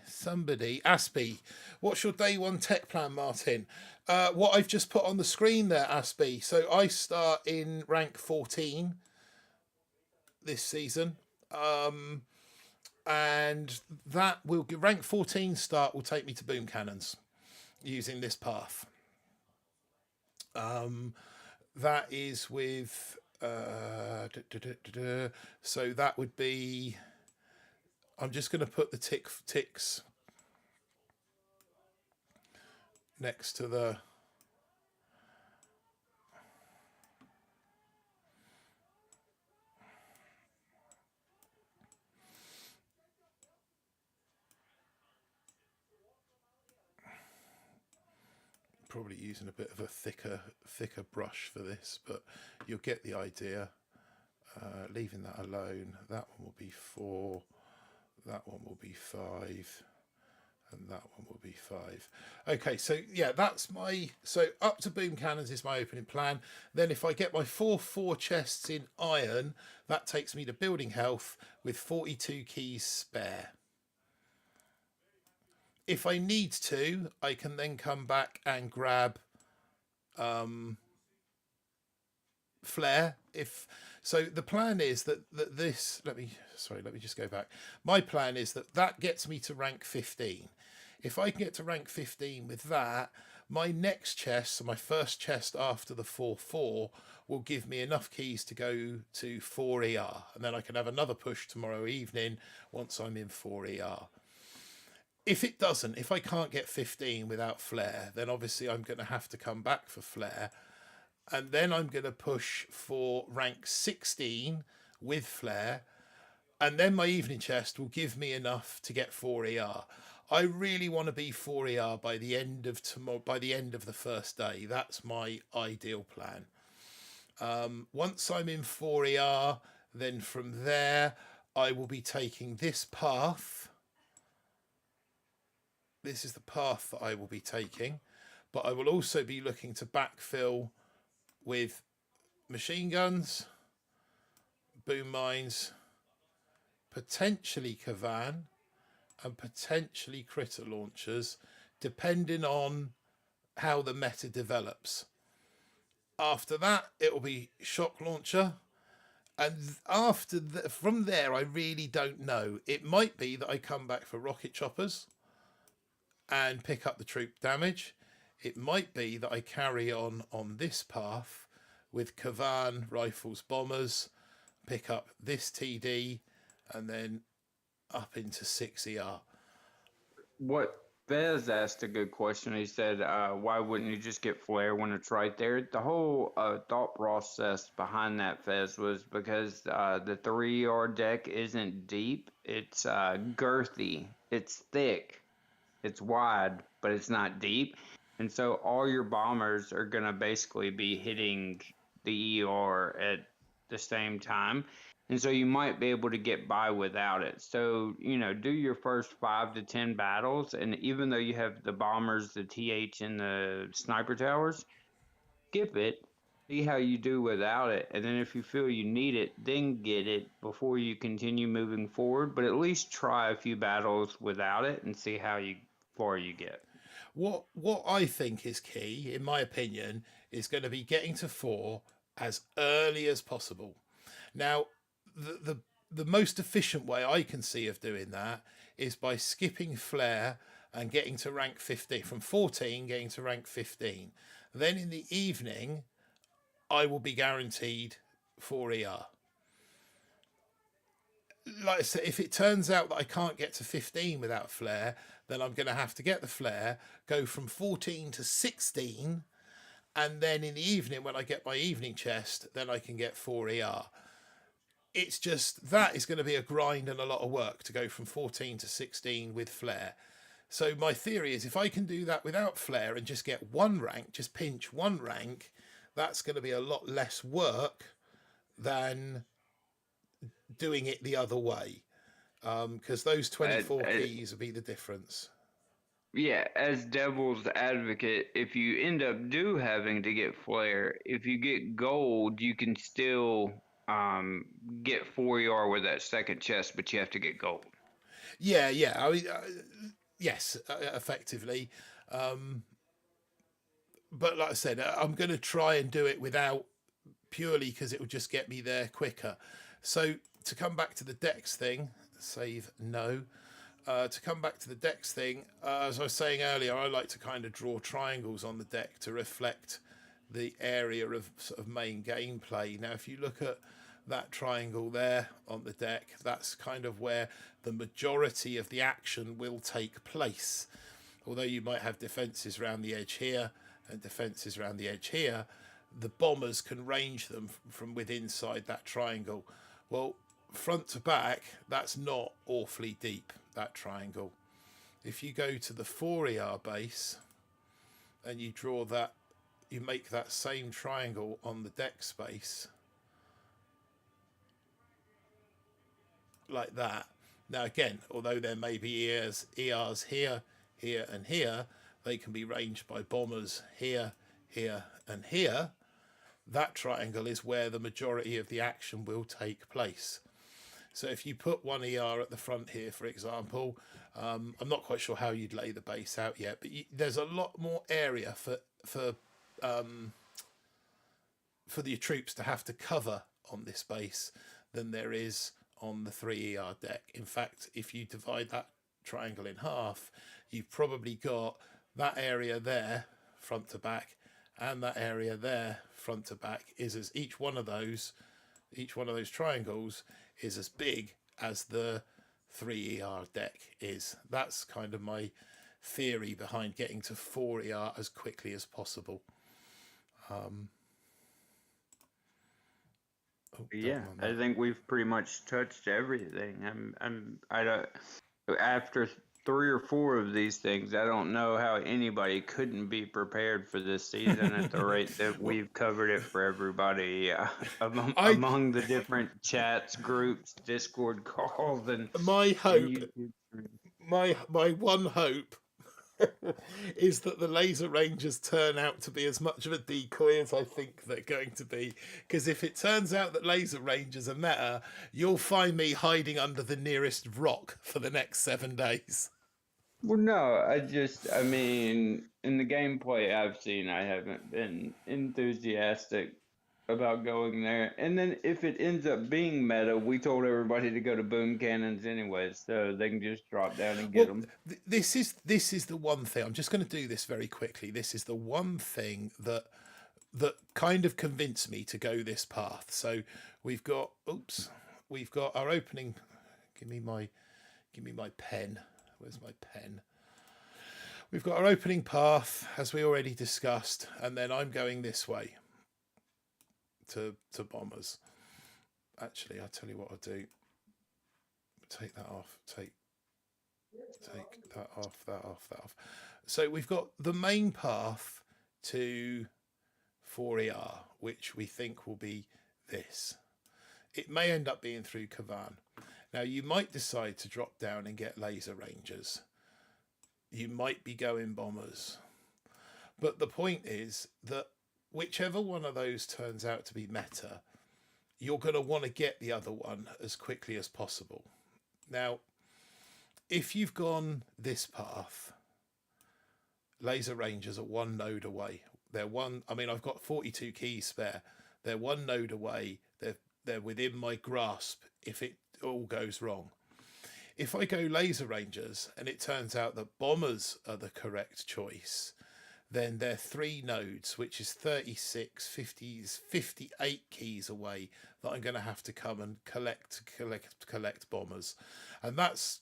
Aspie, what's your day one tech plan, Martin? What I've just put on the screen there, Aspie. So I start in rank 14 this season. And that will give rank 14 start will take me to boom cannons using this path. That is with so that would be, I'm just going to put the ticks next to the probably using a bit of a thicker brush for this, but you'll get the idea. Leaving that alone, that one will be 4, that one will be 5, and that one will be 5. Okay, so yeah, that's my, so up to boom cannons is my opening plan. Then if I get my 4 chests in iron, that takes me to building health with 42 keys spare. If I need to, I can then come back and grab flare. If so, the plan is that this, let me just go back. My plan is that gets me to rank 15. If I can get to rank 15 with that, my next chest, so my first chest after the 4 will give me enough keys to go to 4 ER, and then I can have another push tomorrow evening once I'm in 4 ER. If it doesn't, if I can't get 15 without flare, then obviously I'm going to have to come back for flare. And then I'm going to push for rank 16 with flare. And then my evening chest will give me enough to get 4 ER. I really want to be 4 ER by the end of tomorrow, by the end of the first day. That's my ideal plan. Once I'm in 4 ER, then from there, I will be taking this path. This is the path that I will be taking, but I will also be looking to backfill with machine guns, boom mines, potentially Kavan, and potentially critter launchers, depending on how the meta develops. After that, it will be shock launcher. And from there, I really don't know. It might be that I come back for rocket choppers and pick up the troop damage. It might be that I carry on this path with Kavan, rifles, bombers, pick up this TD, and then up into 6 ER. What Fez asked a good question. He said, why wouldn't you just get flare when it's right there? The whole thought process behind that, Fez, was because the 3 ER deck isn't deep. It's girthy. It's thick. It's wide, but it's not deep. And so all your bombers are going to basically be hitting the ER at the same time. And so you might be able to get by without it. So, do your first 5 to 10 battles. And even though you have the bombers, the TH, and the sniper towers, skip it. See how you do without it. And then if you feel you need it, then get it before you continue moving forward. But at least try a few battles without it and see how far you get. What I think is key, in my opinion, is going to be getting to 4 as early as possible. Now, the most efficient way I can see of doing that is by skipping flare and getting to rank 15, from 14 getting to rank 15. Then in the evening, I will be guaranteed 4 ER. Like I said, if it turns out that I can't get to 15 without flare, then I'm going to have to get the flare, go from 14 to 16, and then in the evening, when I get my evening chest, then I can get 4 ER. It's just, that is going to be a grind and a lot of work to go from 14 to 16 with flare. So my theory is, if I can do that without flare and just get 1 rank, just pinch 1 rank, that's going to be a lot less work than doing it the other way, because those 24 keys will be the difference. Yeah, as devil's advocate, if you end up having to get flare, if you get gold, you can still get 4 ER with that second chest, but you have to get gold. Yeah. I mean, yes, effectively. But like I said, I'm going to try and do it without, purely because it will just get me there quicker. So to come back to the dex thing, save no. To come back to the dex thing, as I was saying earlier, I like to kind of draw triangles on the deck to reflect the area of sort of main gameplay. Now, if you look at that triangle there on the deck, that's kind of where the majority of the action will take place. Although you might have defences around the edge here and defences around the edge here, the bombers can range them from within inside that triangle. Well, front to back, that's not awfully deep, that triangle. If you go to the 4 ER base, and you draw that, you make that same triangle on the deck space like that. Now again, although there may be ERs here, here and here, they can be ranged by bombers here, here and here. That triangle is where the majority of the action will take place. So if you put one ER at the front here, for example, I'm not quite sure how you'd lay the base out yet, but there's a lot more area for your troops to have to cover on this base than there is on the 3ER deck. In fact, if you divide that triangle in half, you've probably got that area there front to back and that area there front to back is as each one of those triangles is as big as the 3ER deck is. That's kind of my theory behind getting to 4ER as quickly as possible. Yeah, I think we've pretty much touched everything. I don't, after 3 or 4 of these things, I don't know how anybody couldn't be prepared for this season at the rate that we've covered it for everybody among the different chats, groups, Discord calls, and my hope, YouTube. my one hope is that the laser rangers turn out to be as much of a decoy as I think they're going to be. Because if it turns out that laser rangers are meta, you'll find me hiding under the nearest rock for the next 7 days. Well, no, I mean, in the gameplay I've seen, I haven't been enthusiastic about going there. And then if it ends up being meta, we told everybody to go to boom cannons anyway, so they can just drop down and get them. This is the one thing. I'm just going to do this very quickly. This is the one thing that kind of convinced me to go this path. So we've got our opening. Give me my pen. Where's my pen? We've got our opening path, as we already discussed, and then I'm going this way to bombers. Actually, I'll tell you what I'll do. Take that off. Take that off. So we've got the main path to 4ER, which we think will be this. It may end up being through Kavan. Now, you might decide to drop down and get laser rangers. You might be going bombers. But the point is that whichever one of those turns out to be meta, you're going to want to get the other one as quickly as possible. Now, if you've gone this path, laser rangers are 1 node away. I've got 42 keys spare. They're 1 node away. They're within my grasp if it all goes wrong. If I go laser rangers and it turns out that bombers are the correct choice, then they're 3 nodes, which is 36, 58 keys away that I'm going to have to come and collect bombers. And that's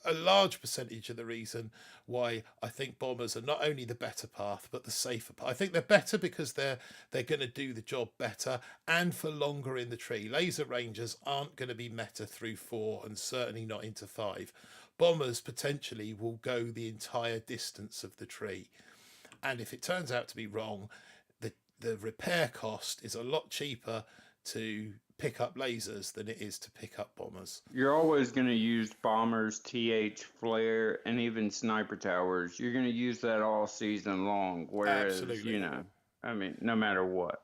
a large percentage of the reason why I think bombers are not only the better path, but the safer path. I think they're better because they're going to do the job better and for longer in the tree. Laser rangers aren't going to be meta through 4 and certainly not into 5. Bombers potentially will go the entire distance of the tree. And if it turns out to be wrong, the repair cost is a lot cheaper to pick up lasers than it is to pick up bombers. You're always going to use bombers, TH, flare, and even sniper towers. You're going to use that all season long. Whereas, Absolutely. No matter what.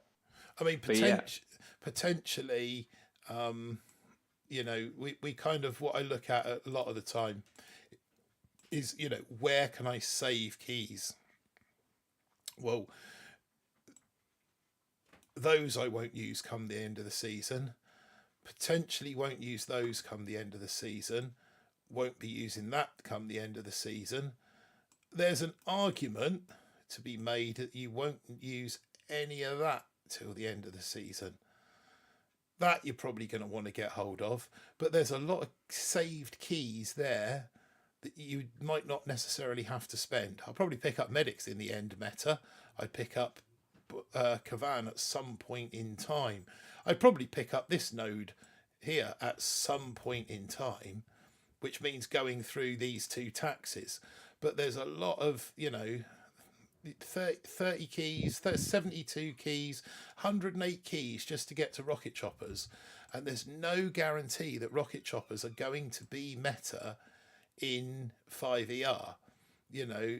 Potentially, we kind of, what I look at a lot of the time is, where can I save keys? Well, those I won't use come the end of the season. Potentially won't use those come the end of the season. Won't be using that come the end of the season. There's an argument to be made that you won't use any of that till the end of the season. That you're probably going to want to get hold of. But there's a lot of saved keys there that you might not necessarily have to spend. I'll probably pick up medics in the end meta. I'd pick up Kavan at some point in time. I'd probably pick up this node here at some point in time, which means going through these 2 taxes. But there's a lot of, 30 keys, 72 keys, 108 keys just to get to rocket choppers. And there's no guarantee that rocket choppers are going to be meta in 5ER. You know,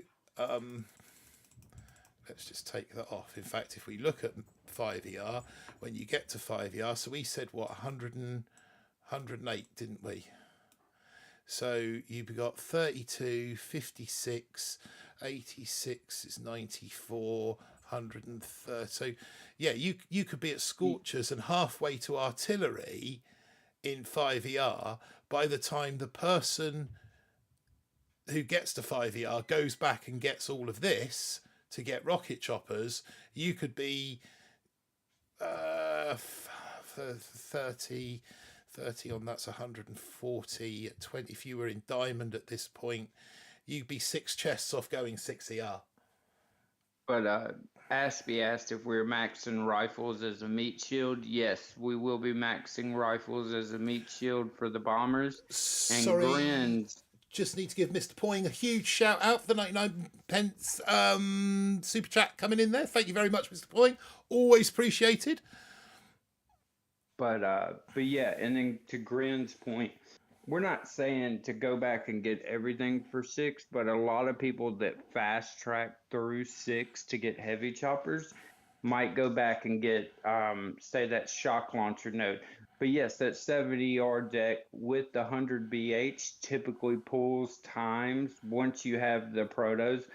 let's just take that off. In fact, if we look at 5ER, when you get to 5ER, so we said what, 108, didn't we? So you've got 32, 56, 86 is 94, 130. So yeah, you could be at Scorchers and halfway to artillery in 5ER by the time the person who gets to 5ER goes back and gets all of this to get rocket choppers. You could be 30 on that's 140 at 20. If you were in diamond at this point, you'd be 6 chests off going 6ER. But Aspie asked if we're maxing rifles as a meat shield. Yes, we will be maxing rifles as a meat shield for the bombers. Sorry, and grins. Just need to give Mr. Poing a huge shout out for the 99 pence super chat coming in there. Thank you very much, Mr. Poing. Always appreciated. But yeah, and then to Grin's point, we're not saying to go back and get everything for 6, but a lot of people that fast track through 6 to get heavy choppers might go back and get, say, that shock launcher node. But yes, that 70-yard deck with the 100 BH typically pulls times, once you have the protos,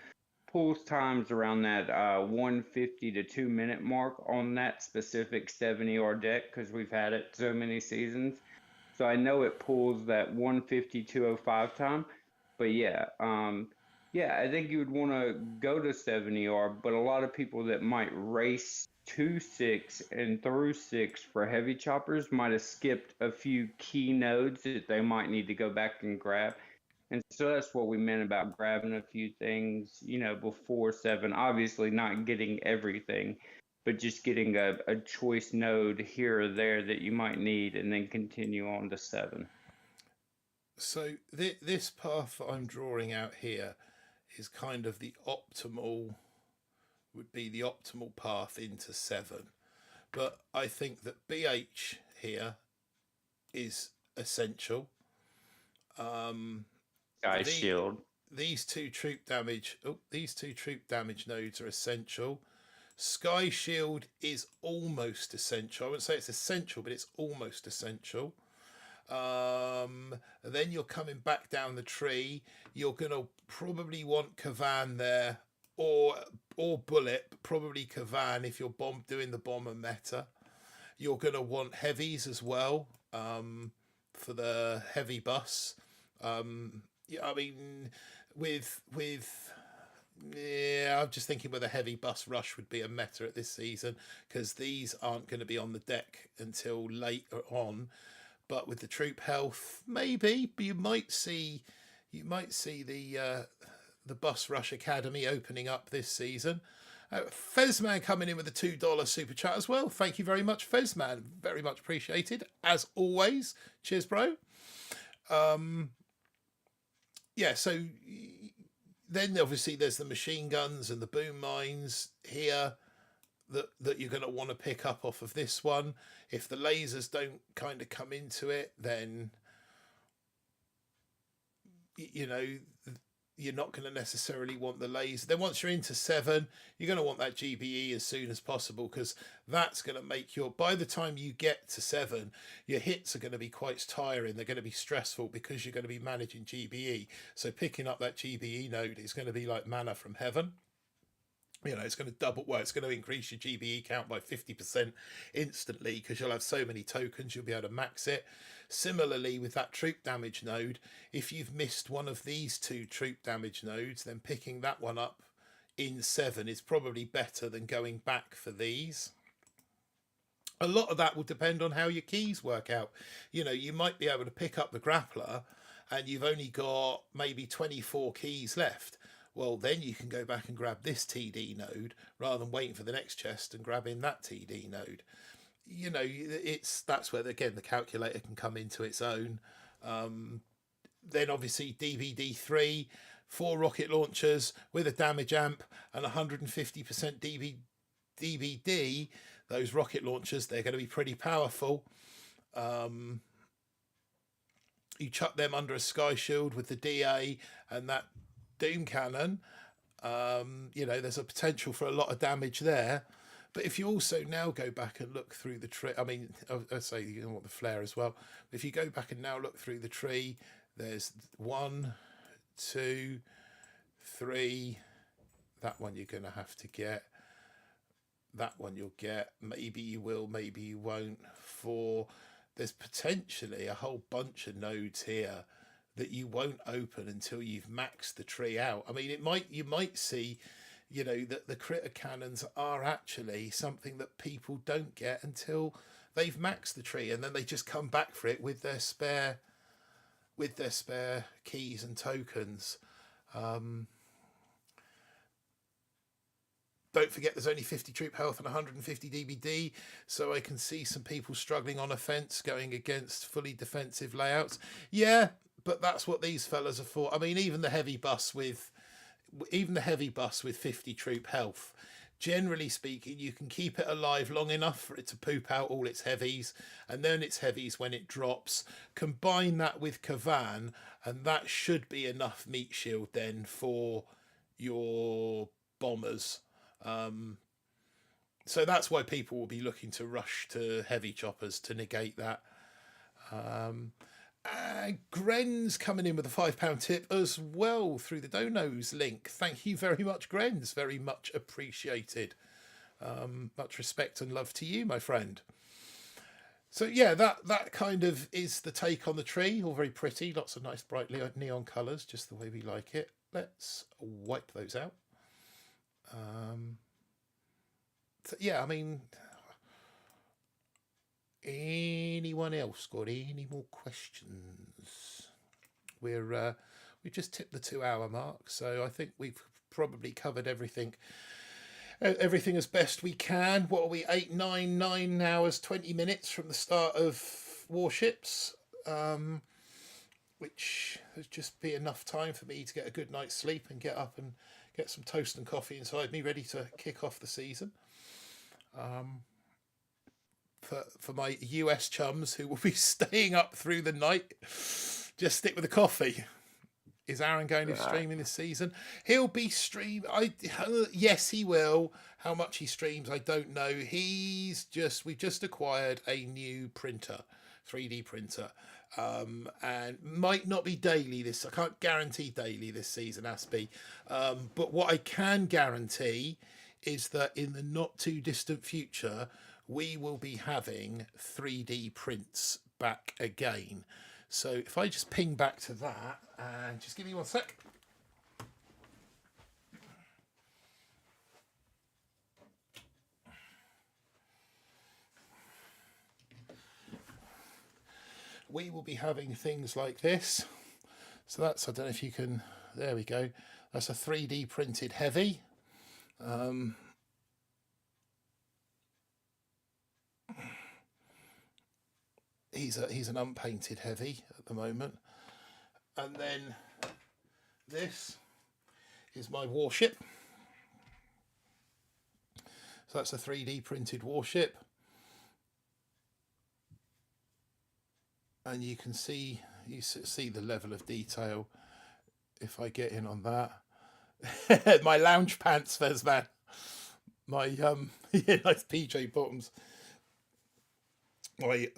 pulls times around that 150 to 2 minute mark on that specific 70-yard deck, because we've had it so many seasons. So I know it pulls that 150 205 time. But yeah, I think you would want to go to 70-yard, but a lot of people that might race to 6 and through 6 for heavy choppers might have skipped a few key nodes that they might need to go back and grab. And so that's what we meant about grabbing a few things, before 7. Obviously not getting everything, but just getting a choice node here or there that you might need, and then continue on to 7. So this path that I'm drawing out here is kind of would be the optimal path into 7. But I think that BH here is essential. Shield. These two troop damage nodes are essential. Sky Shield is almost essential. I wouldn't say it's essential, but it's almost essential. Then you're coming back down the tree. You're going to probably want Kavan there, or Bullet, but probably Kavan if you're doing the bomber meta. You're going to want heavies as well, for the heavy bus. Yeah, I mean, I'm just thinking whether heavy bus rush would be a meta at this season, because these aren't going to be on the deck until later on. But with the troop health, maybe. But you might see the bus rush academy opening up this season. Fezman coming in with a $2 super chat as well. Thank you very much, Fezman. Very much appreciated as always. Cheers, bro. Yeah, so then obviously there's the machine guns and the boom mines here that you're going to want to pick up off of this one. If the lasers don't kind of come into it, then you're not going to necessarily want the laser. Then once you're into 7, you're going to want that GBE as soon as possible, because that's going to make by the time you get to 7, your hits are going to be quite tiring. They're going to be stressful because you're going to be managing GBE. So picking up that GBE node is going to be like manna from heaven. It's going to it's going to increase your GBE count by 50% instantly, because you'll have so many tokens, you'll be able to max it. Similarly, with that troop damage node, if you've missed one of these 2 troop damage nodes, then picking that one up in 7 is probably better than going back for these. A lot of that will depend on how your keys work out. You might be able to pick up the grappler and you've only got maybe 24 keys left. Well, then you can go back and grab this TD node rather than waiting for the next chest and grabbing that TD node. That's where again the calculator can come into its own. Then obviously DVD3, 4 rocket launchers with a damage amp and 150% DBD, those rocket launchers, they're going to be pretty powerful. You chuck them under a sky shield with the DA and that doom cannon. There's a potential for a lot of damage there. But if you also now go back and look through the tree, I mean, I say you want the flare as well. If you go back and now look through the tree, there's 1, 2, 3. That one you're going to have to get. That one you'll get. Maybe you will, maybe you won't. 4. There's potentially a whole bunch of nodes here that you won't open until you've maxed the tree out. I mean, you might see, that the critter cannons are actually something that people don't get until they've maxed the tree, and then they just come back for it with their spare keys and tokens. Don't forget there's only 50 troop health and 150 DBD, so I can see some people struggling on offense going against fully defensive layouts. Yeah, but that's what these fellas are for. I mean, even the heavy bus with 50 troop health, generally speaking, you can keep it alive long enough for it to poop out all its heavies, and then its heavies when it drops. Combine that with Kavan, and that should be enough meat shield then for your bombers. So that's why people will be looking to rush to heavy choppers to negate that. Gren's coming in with a £5 tip as well through the Donos link. Thank you very much, Gren's. Very much appreciated. Much respect and love to you, my friend. So yeah, that kind of is the take on the tree. All very pretty. Lots of nice bright neon colours, just the way we like it. Let's wipe those out. So yeah, I mean, anyone else got any more questions? We've just tipped the 2-hour mark, so I think we've probably covered everything as best we can. What are we, 9 hours 20 minutes from the start of Warships, which has just be enough time for me to get a good night's sleep and get up and get some toast and coffee inside me ready to kick off the season. For my US chums who will be staying up through the night, just stick with the coffee. Is Aaron going to streaming this season? He'll be yes, he will. How much he streams, I don't know. We've just acquired a new printer, 3D printer, and might not be daily I can't guarantee daily this season, Aspie. But what I can guarantee is that in the not too distant future, we will be having 3D prints back again. So if I just ping back to that, and just give me 1 sec. We will be having things like this. So that's, I don't know if you can, there we go. That's a 3D printed heavy. He's an unpainted heavy at the moment. And then this is my warship. So that's a 3D printed warship. And you can see the level of detail if I get in on that. My lounge pants, Fezman. My nice PJ bottoms. My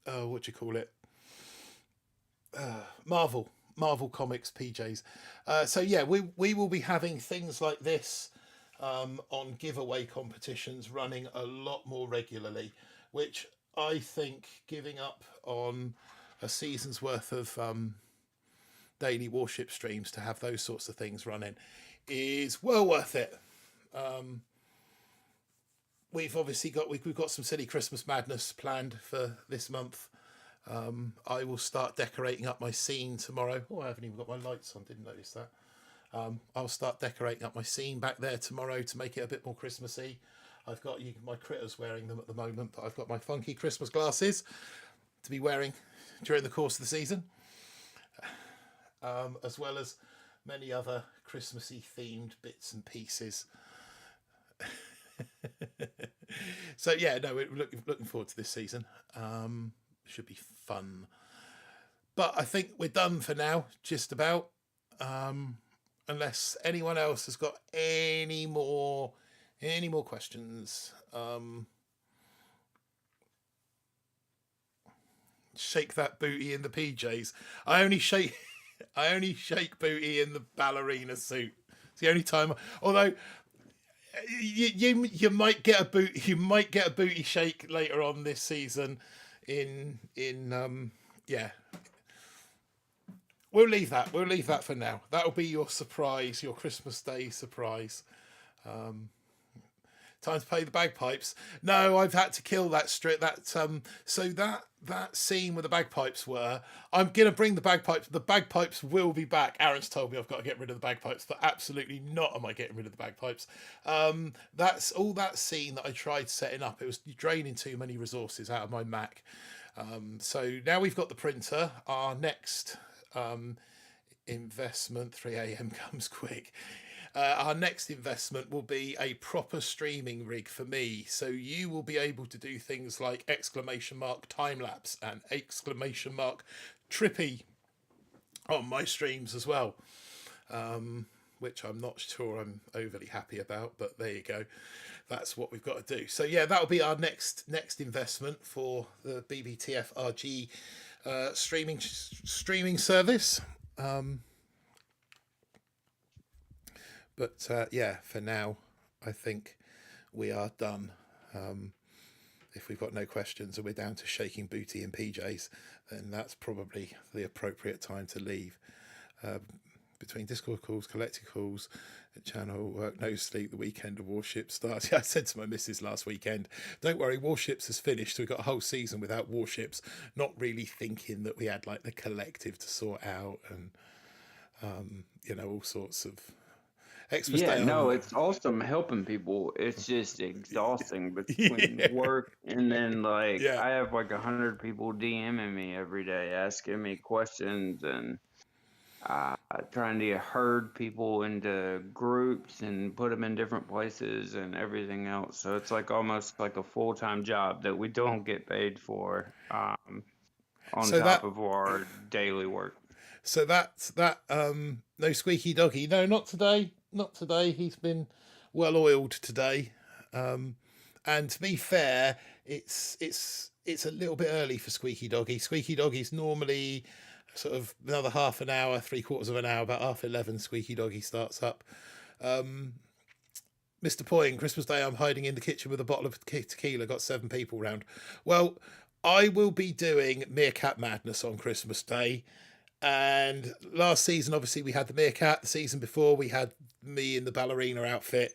what do you call it? Marvel Comics PJs. So yeah, we will be having things like this on giveaway competitions running a lot more regularly, which I think giving up on a season's worth of daily Warship streams to have those sorts of things running is well worth it. We've got some silly Christmas madness planned for this month. I will start decorating up my scene tomorrow. Oh, I haven't even got my lights on, didn't notice that. I'll start decorating up my scene back there tomorrow to make it a bit more Christmassy. I've got my critters wearing them at the moment, but I've got my funky Christmas glasses to be wearing during the course of the season. as well as many other Christmassy themed bits and pieces. So yeah, no, we're looking forward to this season. Should be fun. But I think we're done for now, just about. Unless anyone else has got any more questions. Shake that booty in the PJs. I only shake booty in the ballerina suit. It's the only time. Although you might get a booty shake later on this season. Yeah. We'll leave that. We'll leave that for now. That'll be your surprise, your Christmas Day surprise. Time to play the bagpipes. No, I've had to kill that strip. So that scene where the bagpipes were. I'm gonna bring the bagpipes. The bagpipes will be back. Aaron's told me I've got to get rid of the bagpipes, but absolutely not am I getting rid of the bagpipes. That's all that scene that I tried setting up. It was draining too many resources out of my Mac. So now we've got the printer. Our next investment, 3 a.m. comes quick. Our next investment will be a proper streaming rig for me. So you will be able to do things like ! Time lapse and ! Trippy on my streams as well. Which I'm not sure I'm overly happy about, but there you go. That's what we've got to do. So yeah, that'll be our next investment for the BBTFRG streaming service. But yeah, for now, I think we are done. If we've got no questions and we're down to shaking booty in PJs, then that's probably the appropriate time to leave. Between Discord calls, collective calls, channel work, no sleep, the weekend of Warships starts. I said to my missus last weekend, don't worry, Warships has finished. So we've got a whole season without Warships, not really thinking that we had like the collective to sort out and, all sorts of Xmas Day. No, it's awesome helping people. It's just exhausting between work and then I have like 100 people DMing me every day asking me questions and trying to herd people into groups and put them in different places and everything else. So it's like almost like a full-time job that we don't get paid for on top of our daily work. So that's no squeaky doggy. No, not today. Not today. He's been well oiled today. And to be fair, it's a little bit early for Squeaky Doggy. Squeaky Doggy's normally sort of another half an hour, 3/4 of an hour, about 11:30 Squeaky Doggy starts up. Mr. Poying, Christmas Day, I'm hiding in the kitchen with a bottle of tequila, got 7 people round. Well, I will be doing Meerkat Madness on Christmas Day. And last season, obviously, we had the Meerkat. The season before, we had me in the ballerina outfit.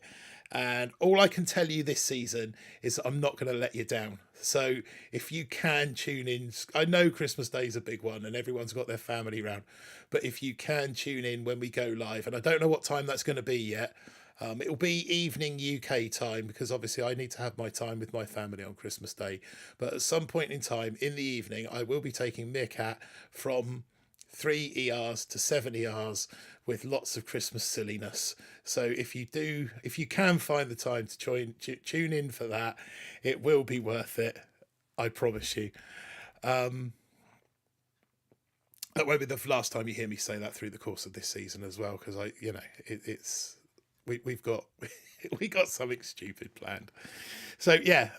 And all I can tell you this season is that I'm not going to let you down. So if you can tune in, I know Christmas Day is a big one and everyone's got their family round. But if you can tune in when we go live, and I don't know what time that's going to be yet. It'll be evening UK time because obviously I need to have my time with my family on Christmas Day. But at some point in time in the evening, I will be taking Meerkat from 3 ERs to 7 ERs with lots of Christmas silliness. So if you can find the time to tune in for that, it will be worth it. I promise you. That won't be the last time you hear me say that through the course of this season as well, because we've got we got something stupid planned. So yeah.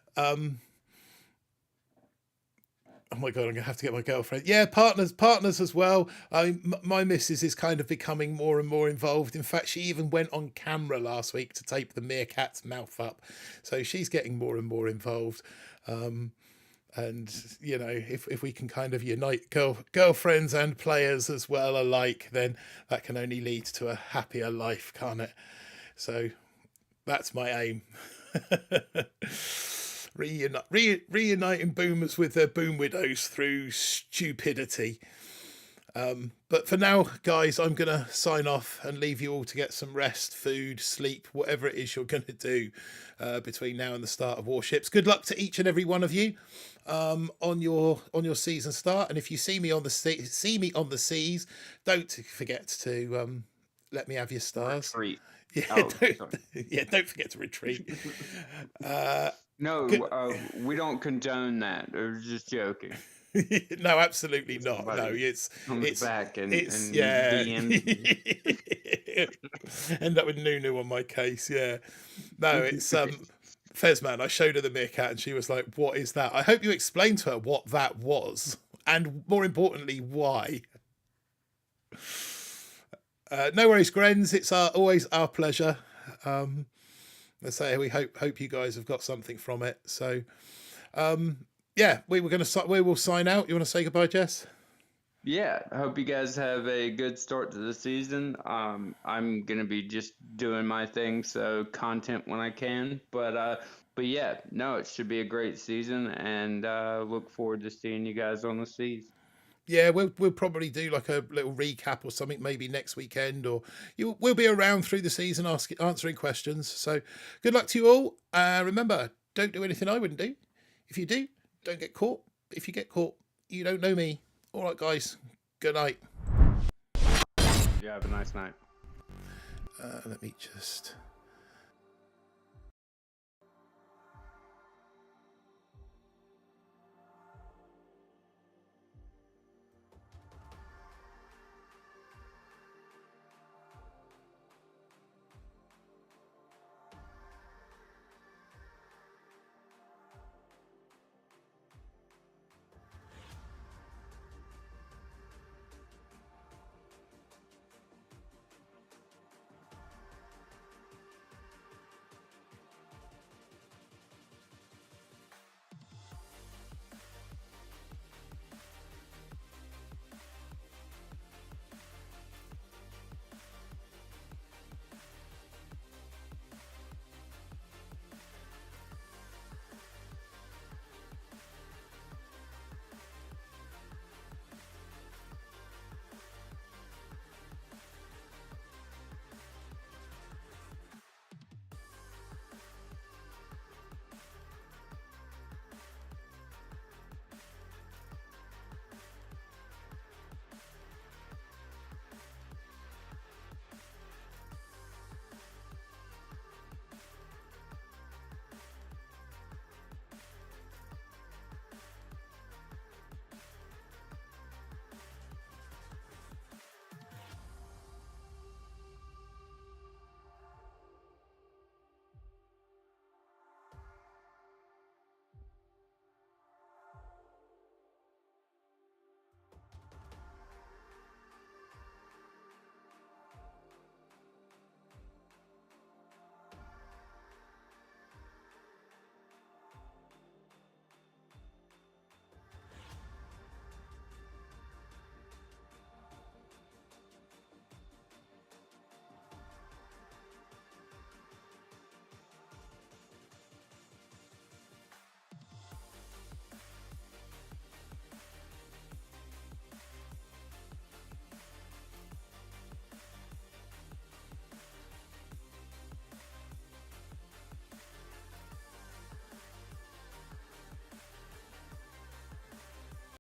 Oh my God, I'm going to have to get my girlfriend. Yeah, partners as well. My missus is kind of becoming more and more involved. In fact, she even went on camera last week to tape the meerkat's mouth up. So she's getting more and more involved. And, if we can kind of unite girlfriends and players as well alike, then that can only lead to a happier life, can't it? So that's my aim. Reuniting boomers with their boom widows through stupidity. But for now, guys, I'm going to sign off and leave you all to get some rest, food, sleep, whatever it is you're going to do between now and the start of Warships. Good luck to each and every one of you on your season start. And if you see me on the seas, don't forget to let me have your stars. Retreat. Yeah, Oh, don't forget to retreat. No, we don't condone that. I was just joking. No, absolutely not. No, it's back and yeah. DM. End up with Nunu on my case. Yeah, no, it's Fezman. I showed her the meerkat and she was like, "What is that?" I hope you explained to her what that was, and more importantly, why. No worries, Grens. It's always our pleasure. Let's say we hope you guys have got something from it. So, yeah, we will sign out. You want to say goodbye, Jess? Yeah, I hope you guys have a good start to the season. I'm gonna be just doing my thing, so content when I can. But yeah, no, it should be a great season, and look forward to seeing you guys on the seas. Yeah, we'll probably do like a little recap or something maybe next weekend, or we'll be around through the season answering questions. So good luck to you all. Remember, don't do anything I wouldn't do. If you do, don't get caught. If you get caught, you don't know me. All right, guys. Good night. Yeah, have a nice night. Let me just...